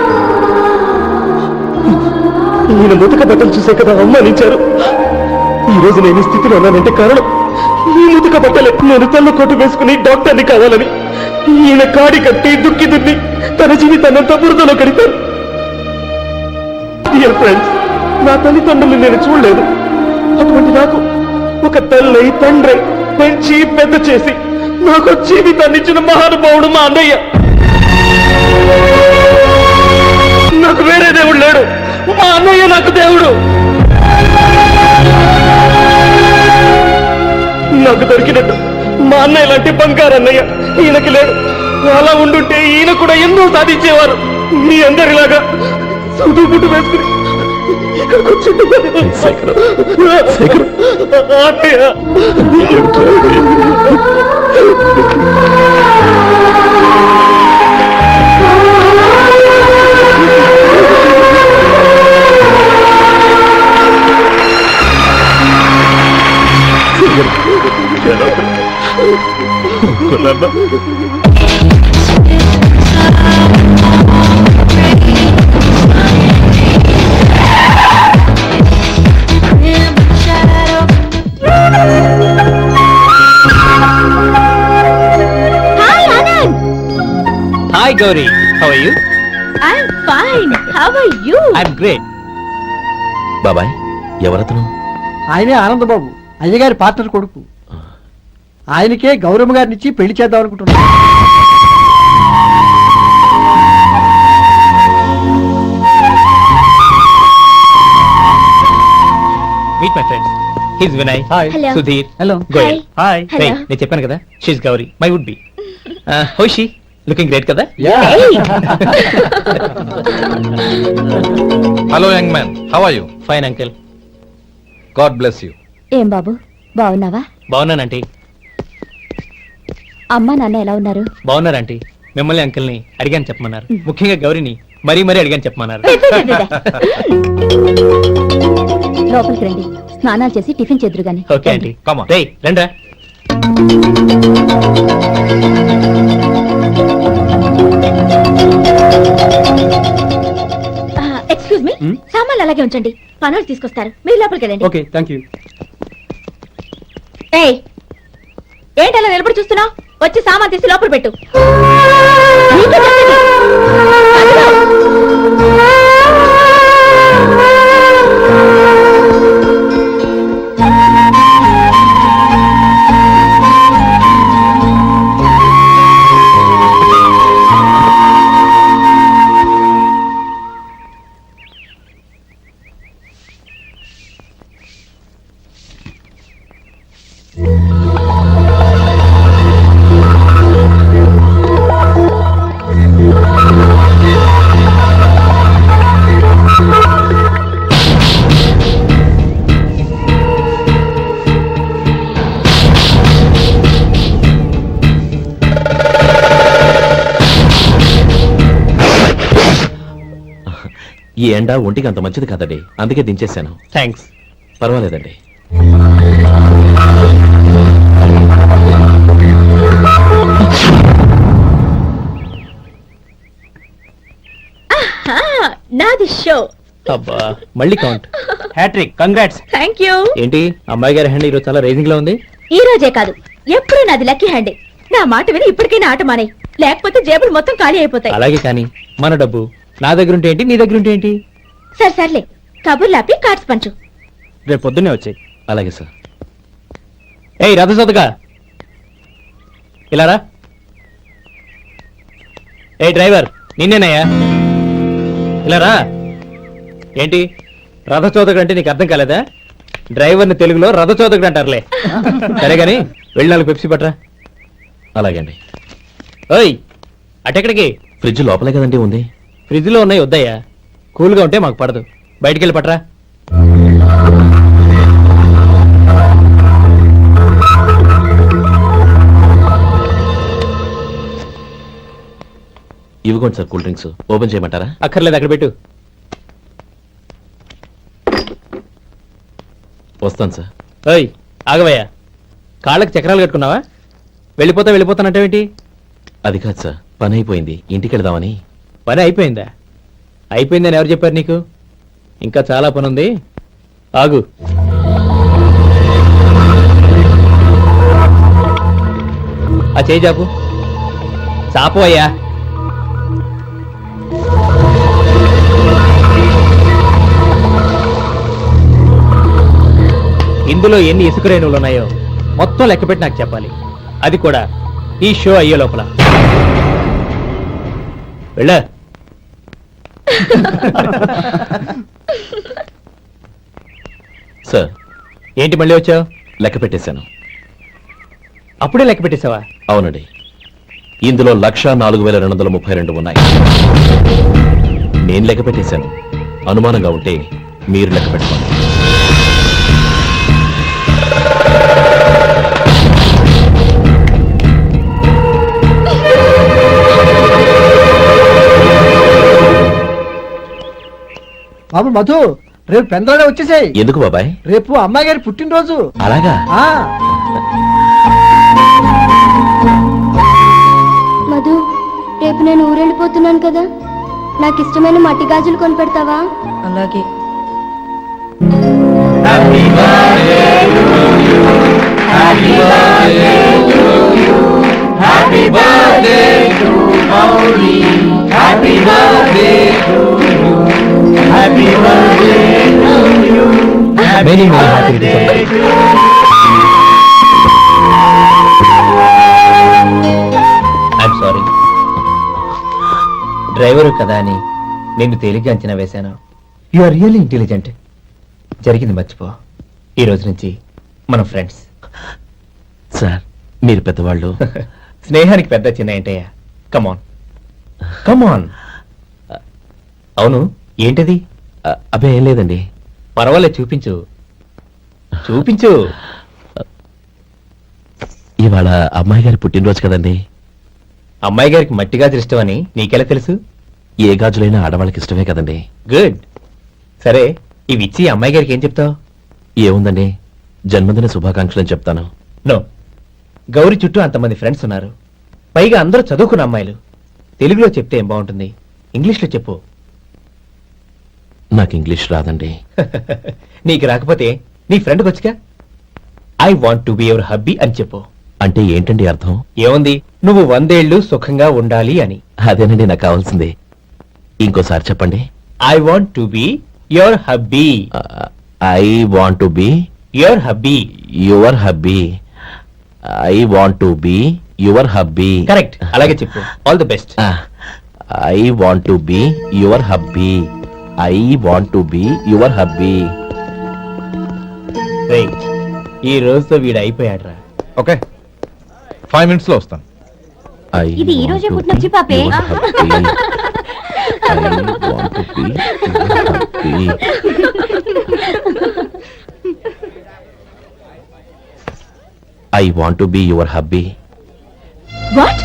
ఈయన ముతక బట్టలు చూసే కదా అవమానించారు. ఈ రోజు నేను ఈ స్థితిలో ఉన్నానంటే కారణం ఈ ముతక బట్టలే. నేను తెల్ల కోటు వేసుకుని డాక్టర్ని కావాలని ఈయన కాడి కట్టి దుక్కి దున్ని తన జీవితాన్నంతా బురదలో కడిపారు. డియర్ ఫ్రెండ్స్, నా తల్లిదండ్రులు నేను చూడలేదు. అటువంటి నాకు ఒక తల్లి తండ్రి పెంచి పెద్ద చేసి నాకు జీవితాన్ని ఇచ్చిన మహానుభావుడు మా అన్నయ్య. నాకు వేరే దేవుడు లేడు, మా అన్నయ్య నాకు దేవుడు. నాకు దొరికినట్టు మా అన్నయ్య లాంటి బంగారు అన్నయ్య ఈయనకి లేడు. అలా ఉండుంటే ఈయన కూడా ఎన్నో సాధించేవారు. మీ అందరిలాగా సుడుబుట్టు వేసుకుని ఇక్కడికి వచ్చి
hi Gauri, how are you?
I'm fine. How are you?
I'm great.
బాబాయ్, ఎవరతను?
ఆయనే ఆనందబాబు, అయ్యగారి పార్ట్నర్ కొడుకు. ఆయనకే గౌరమ్మ గారిని ఇచ్చి పెళ్లి చేద్దాం అనుకుంటున్నా.
Meet my friends. He's Vinay.
Hello.
Sudheer.
Hello.
Goyal.
Hi. Hello.
నేను చెప్పాను కదా, she's Gauri, my would be. How she? Looking great కదా?
Hello young man, how are you?
Fine uncle.
God bless you.
ఏం బాబు, బాగున్నావా?
బాగున్నానంటీ.
అమ్మా నాన్న ఎలా ఉన్నారు?
బాగున్నారంటీ. మిమ్మల్ని అంకిల్ని అడిగాను చెప్పమన్నారు. ముఖ్యంగా గౌరీని మరీ మరీ అడిగాను చెప్పమన్నారు.
లోపలికి రండి, స్నానాలు చేసి టిఫిన్ చేద్దరు గాని.
Okay aunty.
Come on.
రేయ్ రండ్రా.
ఎక్స్క్యూజ్ మీ, సామాన్లు అలాగే ఉంచండి, పనులు తీసుకొస్తారు. మీరు లోపలికి వెళ్ళండి.
Okay, thank you.
ఏయ్, ఏంటి అలా నిలబడి చూస్తున్నావు? వచ్చి సామాన్ తీసి లోపల పెట్టు. నీకే చెప్పేది. అదిగో.
ఈ ఎండ ఒంటికి అంత మంచిది కాదండి, అందుకే దించేశాను.
థ్యాంక్స్.
పర్వాలేదండి.
నాది షో.
అబ్బా మళ్ళీ count.
Hattrick, congrats.
Thank you.
ఏంటి అమ్మాయి గారి హ్యాండ్ ఈరోజు చాలా రేజింగ్ లో ఉంది?
ఈ రోజే కాదు, ఎప్పుడూ నాది లక్కీ హ్యాండే. నా మాట విని ఇప్పటికైనా ఆట మానే, లేకపోతే జేబులు మొత్తం ఖాళీ అయిపోతాయి.
అలాగే కానీ మన డబ్బు నా దగ్గర ఉంటే ఏంటి, నీ దగ్గర ఉంటే ఏంటి?
సరే సర్లే, కబుర్లు ఆపి కార్డ్స్ పంచు.
రేపు పొద్దున్నే వచ్చాయి.
అలాగే సార్.
ఏయ్ రథసోదగా ఇలా రా. ఏ డ్రైవర్ నిన్నేనయ్యా, ఇలా రా. ఏంటి రథచోదకుడు అంటే నీకు అర్థం కాలేదా? డ్రైవర్ని తెలుగులో రథచోదకుడు అంటారులే. సరే గాని వెళ్ళి 4 పెప్సీ పట్రా.
అలాగే అండి.
ఓయ్ అటెక్కడికి?
ఫ్రిడ్జ్ లోపలే కదండి ఉంది.
ఫ్రిడ్జ్ లో ఉన్నాయి వద్దయ్యా, కూల్గా ఉంటే మాకు పడదు. బయటికి వెళ్ళి పట్రా.
ఇవ్వకోండి సార్ కూల్ డ్రింక్స్. ఓపెన్ చేయమంటారా?
అక్కర్లేదు, అక్కడ పెట్టు.
వస్తాను సార్.
ఓయ్ ఆగవయ్యా, కాళ్ళకి చక్రాలు కట్టుకున్నావా? వెళ్ళిపోతానంటావేంటి?
అది కాదు సార్, పని అయిపోయింది, ఇంటికి వెళదామని.
పని అయిపోయిందా? అయిపోయిందని ఎవరు చెప్పారు నీకు? ఇంకా చాలా పని ఉంది, ఆగు. ఆ చేయి చాపు. చాపు అయ్యా. ఇందులో ఎన్ని ఇసుక రేణువులు ఉన్నాయో మొత్తం లెక్కపెట్టి నాకు చెప్పాలి, అది కూడా ఈ షో అయ్యే లోపల. వెళ్ళా.
సార్
ఏంటి మళ్ళీ వచ్చావు?
లెక్క పెట్టేశాను.
అప్పుడే లెక్క పెట్టేశావా?
అవునండి, ఇందులో 1,04,232 ఉన్నాయి. నేను లెక్క పెట్టేశాను. అనుమానంగా ఉంటే మీరు లెక్క పెట్టుకోండి.
బాబు మధు, రేపు పెందరాడే వచ్చేసాయి.
ఎందుకు బాబాయ్?
రేపు అమ్మాయి గారి పుట్టినరోజు.
అలాగా?
మధు, రేపు నేను ఊరెళ్ళిపోతున్నాను కదా, నాకు ఇష్టమైన మట్టి గాజులు కొనిపెడతావా?
అలాగే.
Very very happy. I'm sorry, driver కదా అని నిన్ను తేలిగ్గా అంచనా వేశాను. You are really intelligent. జరిగింది మర్చిపో. ఈ రోజు నుంచి మనం ఫ్రెండ్స్.
సార్ మీరు పెద్దవాళ్ళు.
స్నేహానికి పెద్ద చిన్న ఏంటయ్యా? కమాన్ కమాన్. అవును, ఏంటది?
అబ్బే ఏం లేదండి.
పర్వాలేదు, చూపించు చూపించు.
ఇవాళ అమ్మాయి గారి పుట్టినరోజు కదండి.
అమ్మాయి గారికి మట్టి గాజులు ఇష్టమని నీకెలా తెలుసు?
ఏ గాజులైనా ఆడవాళ్ళకి ఇష్టమే కదండి.
గుడ్. సరే, ఇవి ఇచ్చి అమ్మాయి గారికి ఏం చెప్తావు?
ఏముందండి, జన్మదిన శుభాకాంక్షలు చెప్తాను.
నో, గౌరీ చుట్టూ అంతమంది ఫ్రెండ్స్ ఉన్నారు, పైగా అందరూ చదువుకున్న అమ్మాయిలు. తెలుగులో చెప్తే ఏం బాగుంటుంది, ఇంగ్లీష్లో చెప్పు.
నాకు ఇంగ్లీష్ రాదండి.
నీకు రాకపోతే నీ ఫ్రెండ్కి వచ్చిగా I want to be your hubby అని చెప్పు.
అంటే ఏంటండి అర్థం?
ఏముంది, నువ్వు 100 ఏళ్ళు సుఖంగా ఉండాలి అని.
అదేనండి నాకు కావాల్సింది. ఇంకోసారి చెప్పండి.
I want to be your hubby.
I want to be
your hubby.
Your hubby. I want to be your hubby.
Correct, అలాగే చెప్పు. All the best.
I want to be your hubby. I want to be your hubby.
ఈ రోజుతో వీడు అయిపోయాడ్రా.
ఓకే, 5 minutes లో వస్తాను.
ఇది ఈ రోజే పుట్టినొచ్చి పాపే.
I want to be your hubby.
What?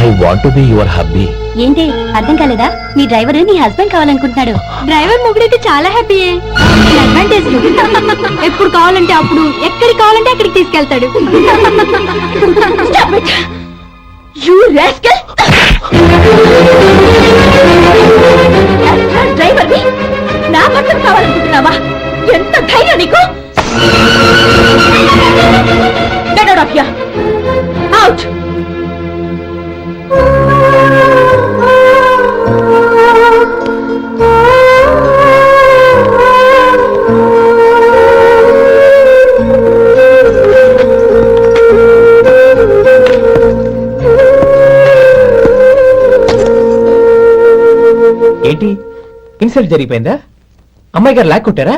I want to be your hubby.
ఏంటి అర్థం కాలేదా? నీ డ్రైవర్ నీ హస్బెండ్ కావాలనుకుంటున్నాడు. డ్రైవర్ మొగుడైతే చాలా హ్యాపీయే. అడ్వాంటేజ్ ఎప్పుడు కావాలంటే అప్పుడు, ఎక్కడికి కావాలంటే అక్కడికి తీసుకెళ్తాడు.
You rascal! డ్రైవర్ నా భర్తను కావాలనుకుంటున్నావా? ఎంత ధైర్యం నీకు? Get out of here! Out!
ఏంటి ఇన్సల్ట్ జరిగిపోయిందా? అమ్మాయి గారు లాక్కుంటారా?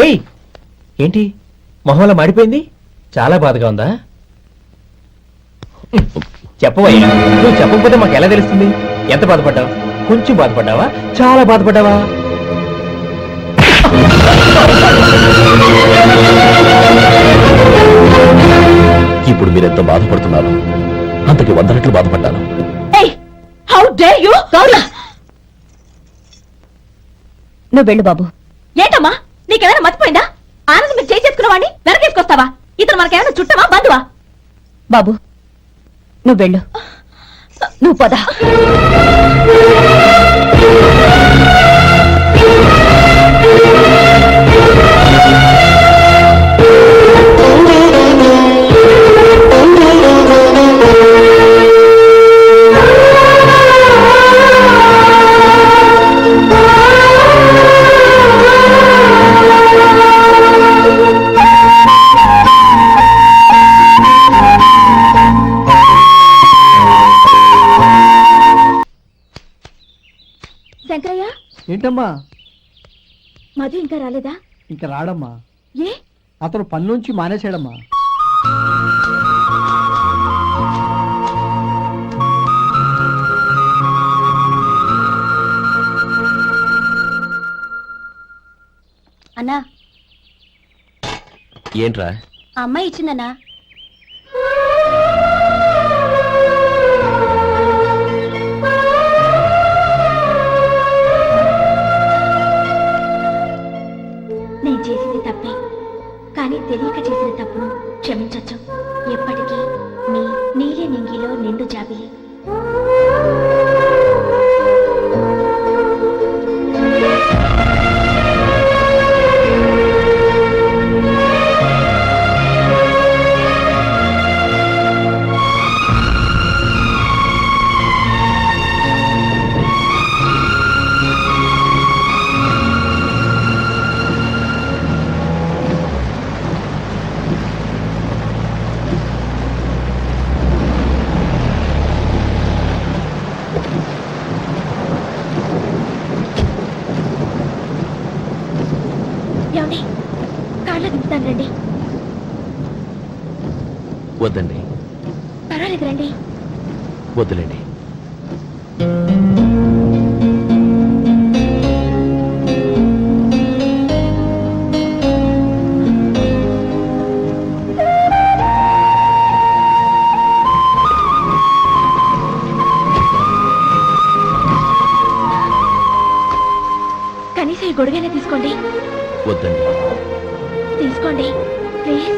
ఏయ్ ఏంటి మొహంలో మాడిపోయింది? చాలా బాధగా ఉందా? చెప్పవయ్యా, నువ్వు చెప్పకపోతే మాకు ఎలా తెలుస్తుంది? ఎంత బాధపడ్డావు? కొంచెం బాధపడ్డావా? చాలా బాధపడ్డావా?
ఇప్పుడు మీరెంత బాధపడుతున్నారు, అంతకి 100 రెట్లు బాధపడ్డాను.
Hey! How dare you! Gauri!
నువ్వు వెళ్ళు బాబు.
ఏంటమ్మా నీకేమైనా మర్చిపోయిందా? ఆనందం మీరు చేసేసుకున్న వాడిని వెనకేసుకొస్తావా? ఇతను మనకేమైనా చుట్టమా బంధువా?
బాబు నువ్వు వెళ్ళు. నువ్వు పద.
శంకరయ్య,
ఏంటమ్మా
మధు ఇంకా రాలేదా?
ఇంకా రాడమ్మా.
ఏ?
అతను పనిలోంచి మానేశాడమ్మా.
అన్నా
ఏంట్రా?
ఆ అమ్మాయి ఇచ్చిందన్నా.
నేను చేసింది తప్పే, కానీ తెలియక చేసిన తప్పును క్షమించొచ్చు. ఎప్పటికీ మీ నీలి నింగిలో నిండు జాబిలి. ఏమండి, కాళ్ళ దింపుతాను రండి.
వద్దండి,
పర్వాలేదు రండి.
వద్దులేండి.
కనీసం ఈ గొడుగైనా తీసుకోండి.
వద్దండి.
తీసుకోండి ప్లీజ్.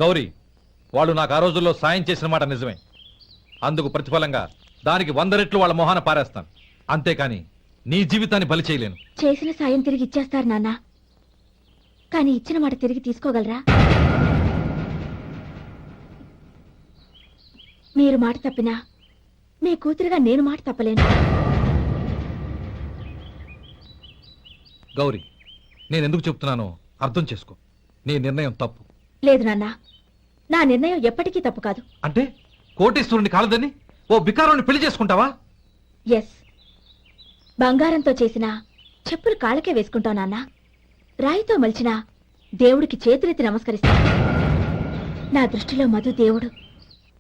గౌరీ, వాళ్ళు నాకు ఆ రోజుల్లో సాయం చేసిన మాట నిజమే. అందుకు ప్రతిఫలంగా దానికి 100 రెట్లు వాళ్ళ మొహాన పారేస్తాను. అంతేకాని నీ జీవితాన్ని బలి చేయలేను.
చేసిన సాయం తిరిగి ఇచ్చేస్తారు నాన్న, కానీ ఇచ్చిన మాట తిరిగి తీసుకోగలరా? మీరు మాట తప్పినా నీ కూతురుగా నేను మాట తప్పలేను.
గౌరీ, నేను ఎందుకు చెప్తున్నానో అర్థం చేసుకో. నీ నిర్ణయం తప్పు.
లేదు నాన్న, నా నిర్ణయం ఎప్పటికీ తప్పు కాదు.
అంటే కోటీశ్వరుని కాలదని ఓ బికారాన్ని పెళ్లి చేసుకుంటావా?
ఎస్, బంగారంతో చేసిన చెప్పులు కాళ్ళకే వేసుకుంటావు నాన్న. రాయితో మలిచిన దేవుడికి చేతులెత్తి నమస్కరిస్తా. నా దృష్టిలో మధు దేవుడు,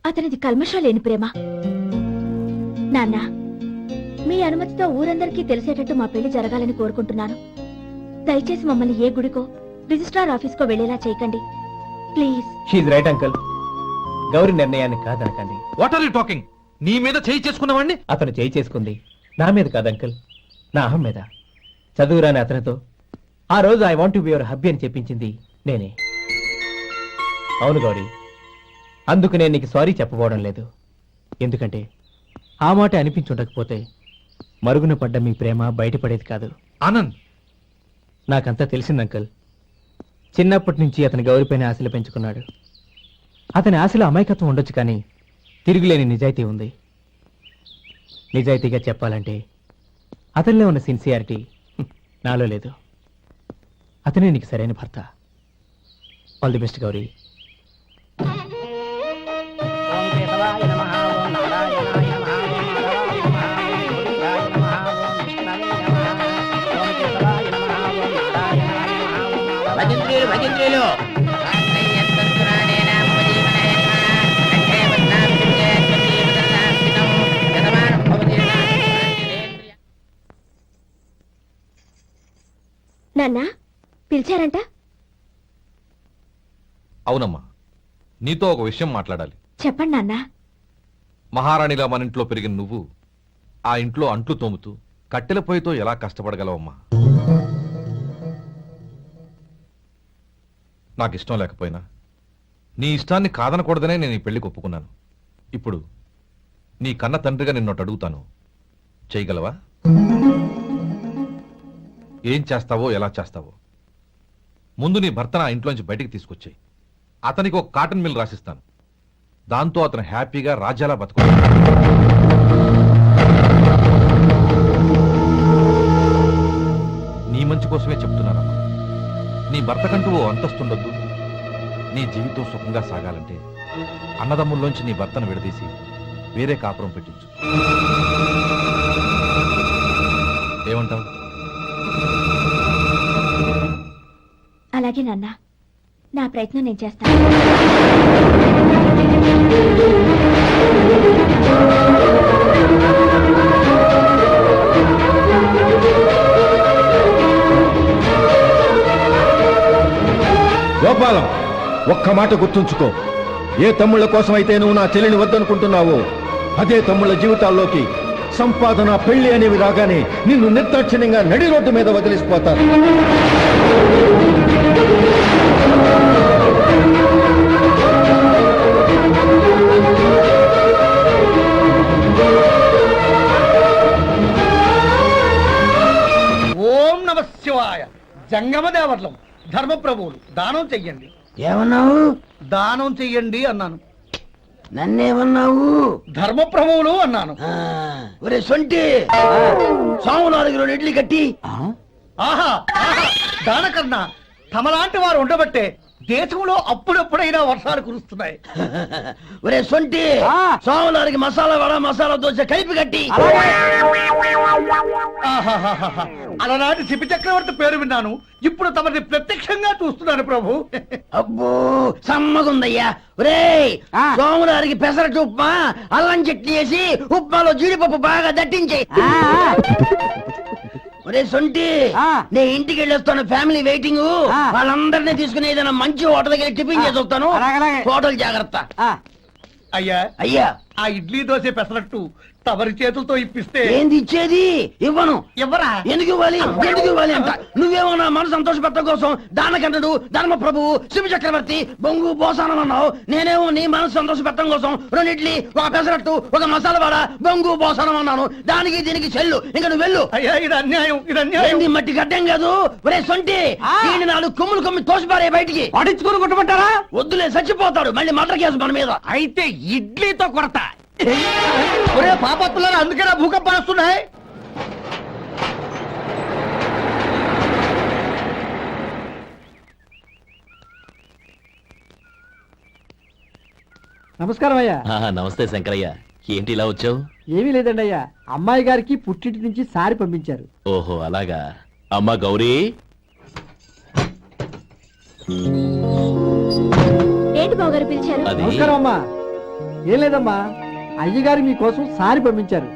అతనిది కల్మషం లేని ప్రేమ. నాన్న, మీ అనుమతితో ఊరందరికీ తెలిసేటట్టు మా పెళ్లి జరగాలని కోరుకుంటున్నాను. దయచేసి మమ్మల్ని ఏ గుడికో రిజిస్ట్రార్ ఆఫీస్కో వెళ్లేలా చేయకండి please.
She's right uncle. Gauri నిర్ణయాన్ని కాదనకండి.
What are you talking? నీ మీద చేయి చేసుకున్నవాడిని
అతను చేయి చేసుకుంది నా మీద కాదు అంకుల్, నా అహం మీద. చదువురాని అతనితో ఆ రోజు I want to be your hubby అని చెప్పించింది నేనే. అవును గౌరీ, అందుకు నేను నీకు సారీ చెప్పబోవడం లేదు. ఎందుకంటే ఆ మాట అనిపించుండకపోతే మరుగున పడ్డ మీ ప్రేమ బయటపడేది కాదు.
ఆనంద్,
నాకంతా తెలిసింది అంకుల్. చిన్నప్పటి నుంచి అతని గౌరీపైన ఆశలు పెంచుకున్నాడు. అతని ఆశలో అమాయకత్వం ఉండొచ్చు, కానీ తిరుగులేని నిజాయితీ ఉంది. నిజాయితీగా చెప్పాలంటే అతనిలో ఉన్న సిన్సియారిటీ నాలో లేదు. అతనే నీకు సరైన భర్త. All the best Gauri.
ఓం కేశవాయ నమః, ఓం నారాయణాయ నమః, ఓం మాధవాయ నమః, ఓం విష్ణవే నమః, ఓం కేశవాయ నమః, ఓం నారాయణాయ నమః. భజంత్రీలు భజంత్రీలు
నాన్న, పిలిచారంట?
అవునమ్మా, నీతో ఒక విషయం మాట్లాడాలి.
చెప్పండి నాన్న.
మహారాణిలా మన ఇంట్లో పెరిగిన నువ్వు ఆ ఇంట్లో అంట్లు తోముతూ కట్టెల పొయ్యితో ఎలా కష్టపడగలవమ్మా? నాకు ఇష్టం లేకపోయినా నీ ఇష్టాన్ని కాదనకూడదనే నేను ఈ పెళ్లికి ఒప్పుకున్నాను. ఇప్పుడు నీ కన్న తండ్రిగా నిన్నొకటి అడుగుతాను, చేయగలవా? ఏం చేస్తావో, ఎలా చేస్తావో ముందు నీ భర్తను ఆ ఇంట్లోంచి బయటికి తీసుకొచ్చాయి. అతనికి ఒక కాటన్ మిల్ రాసిస్తాను. దాంతో అతను హ్యాపీగా రాజ్యాలా బతుకు. నీ మంచి కోసమే చెప్తున్నానమ్మా. నీ భర్తకంటూ ఓ అంతస్తుండొద్దు. నీ జీవితం సుఖంగా సాగాలంటే అన్నదమ్ముల్లోంచి నీ భర్తను విడదీసి వేరే కాపురం పెట్టించు. ఏమంటావు?
అలాగే నాన్న, నా ప్రయత్నం నేను చేస్తాను.
గోపాలం, ఒక్క మాట గుర్తుంచుకో. ఏ తమ్ముళ్ళ కోసం అయితే నువ్వు నా చెల్లిని వద్దనుకుంటున్నావో అదే తమ్ముళ్ళ జీవితాల్లోకి సంపాదన, పెళ్లి అనేవి రాగానే నిన్ను నిర్దాక్షిణ్యంగా నడి రోడ్డు మీద వదిలిసిపోతారు.
ఓం నమ శివాయ. జంగమ దేవతలం, ధర్మప్రభువులు, దానం చెయ్యండి.
ఏమన్నావు?
దానం చెయ్యండి అన్నాను.
నన్నేమన్నావు?
ధర్మప్రభువులు అన్నాను.
ఒరే సొంటి, సోమవారికి 2 ఇడ్లీ కట్టి.
ఆహా ఆహా, దానకన్నా తమలాంటి వారు ఉండబట్టే దేశంలో అప్పుడప్పుడైనా వర్షాలు కురుస్తున్నాయి.
ఒరే సొంటి, సోమవారికి మసాలా వడ, మసాలా దోశ కలిపి కట్టి.
ఆహాహాహా, అలనాటి శిపి చక్రవర్తి పేరు విన్నాను, ఇప్పుడు తమని ప్రత్యక్షంగా చూస్తున్నాను ప్రభు.
అబ్బో సమ్మగుందయ్యా. ఒరే సోమవారికి పెసరట్టు ఉప్మా, అల్లం చట్నీ వేసి ఉప్మాలో జీడిపప్పు బాగా దట్టించే. ఒరే సొంటి, నే ఇంటికి వెళ్ళొస్తాను, ఫ్యామిలీ వెయిటింగ్. వాళ్ళందరినీ తీసుకుని ఏదైనా మంచి హోటల్ దగ్గర టిఫిన్ చేసి వస్తాను. హోటల్ జాగ్రత్త.
అయ్యా
అయ్యా,
ఆ ఇడ్లీ దోశ పెసరట్టు తమరి చేతులతో ఇప్పిస్తే.
ఏంది ఇచ్చేది? ఇవ్వను.
ఎవరా?
ఎందుకు ఇవ్వాలి? ఎందుకు ఇవ్వాలి అంట? నువ్వేమో నా మనసు సంతోషపెట్టడం కోసం దానకంటుడు, ధర్మ ప్రభువు, శివ చక్రవర్తి, బొంగు బోసానం అన్నావు. నేనేమో నీ మనసు సంతోషపెట్టడం కోసం 2 ఇడ్లీ, ఒక పెసరట్టు, ఒక మసాలా వడ, బొంగు బోసానం అన్నాను. దానికి దీనికి చెల్లు. ఇంకా నువ్వు వెళ్ళు.
అయ్యా ఇది అన్యాయం, ఇది అన్యాయం.
ఏంది మట్టి గడ్డం కాదు. ఒరే సొంటి, దీన్ని 4 కొమ్ములు కొమ్మి తోసిపారే బయటికి.
పడించుకుని కొట్టమంటారా?
వద్దులే, చచ్చిపోతాడు. మళ్ళీ మర్డర్ కేసు మన మీద.
అయితే ఇడ్లీతో కొడతా.
ఒరే పాపత్తులారా అందుకేనా భూకంపాలు వస్తున్నాయి.
నమస్కారం అయ్యా.
నమస్తే శంకరయ్య, ఏంటి ఇలా వచ్చావు?
ఏమీ లేదండి అయ్యా, అమ్మాయి గారికి పుట్టింటి నుంచి సారి పంపించారు.
ఓహో అలాగా. అమ్మా గౌరీ,
ఏంటి బావగారు పిలిచారు?
అది
నమస్కారం అమ్మా. ఏం లేదమ్మా, అయ్యగారు మీకోసం సారి పంపించారు.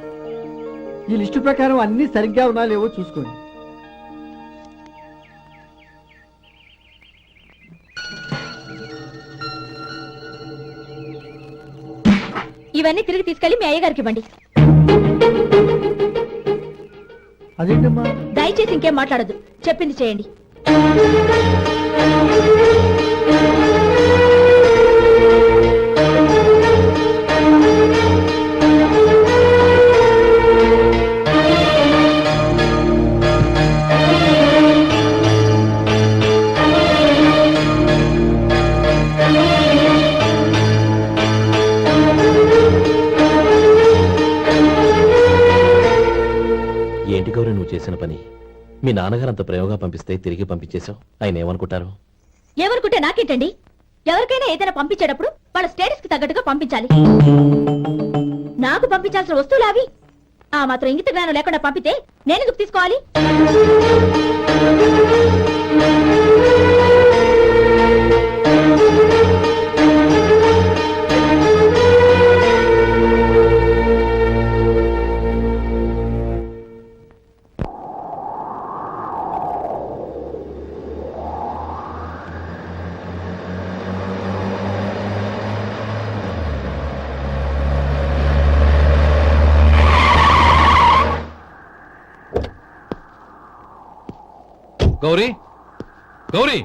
ఈ లిస్టు ప్రకారం అన్ని సరిగ్గా ఉన్నా లేవో చూసుకోండి.
ఇవన్నీ తిరిగి తీసుకెళ్లి మీ అయ్యగారికి ఇవ్వండి.
అదేంటమ్మా?
దయచేసి ఇంకేం మాట్లాడదు, చెప్పింది చేయండి.
ఏంటి గౌరీ నువ్వు చేసిన పని? మీ నాన్నగారు అంత ప్రేమగా పంపిస్తే తిరిగి పంపించేశావు. ఆయన ఏమనుకుంటారు?
ఎవరుకుంటే నాకేంటండి? ఎవరికైనా ఏదైనా పంపించేటప్పుడు వాళ్ళ స్టేటస్ కి తగ్గట్టుగా పంపించాలి. నాకు పంపించాల్సిన వస్తువులు అవి. ఆ మాత్రం ఇంగిత జ్ఞానం లేకుండా పంపితే నేనెందుకు తీసుకోవాలి?
గౌరీ, గౌరీ,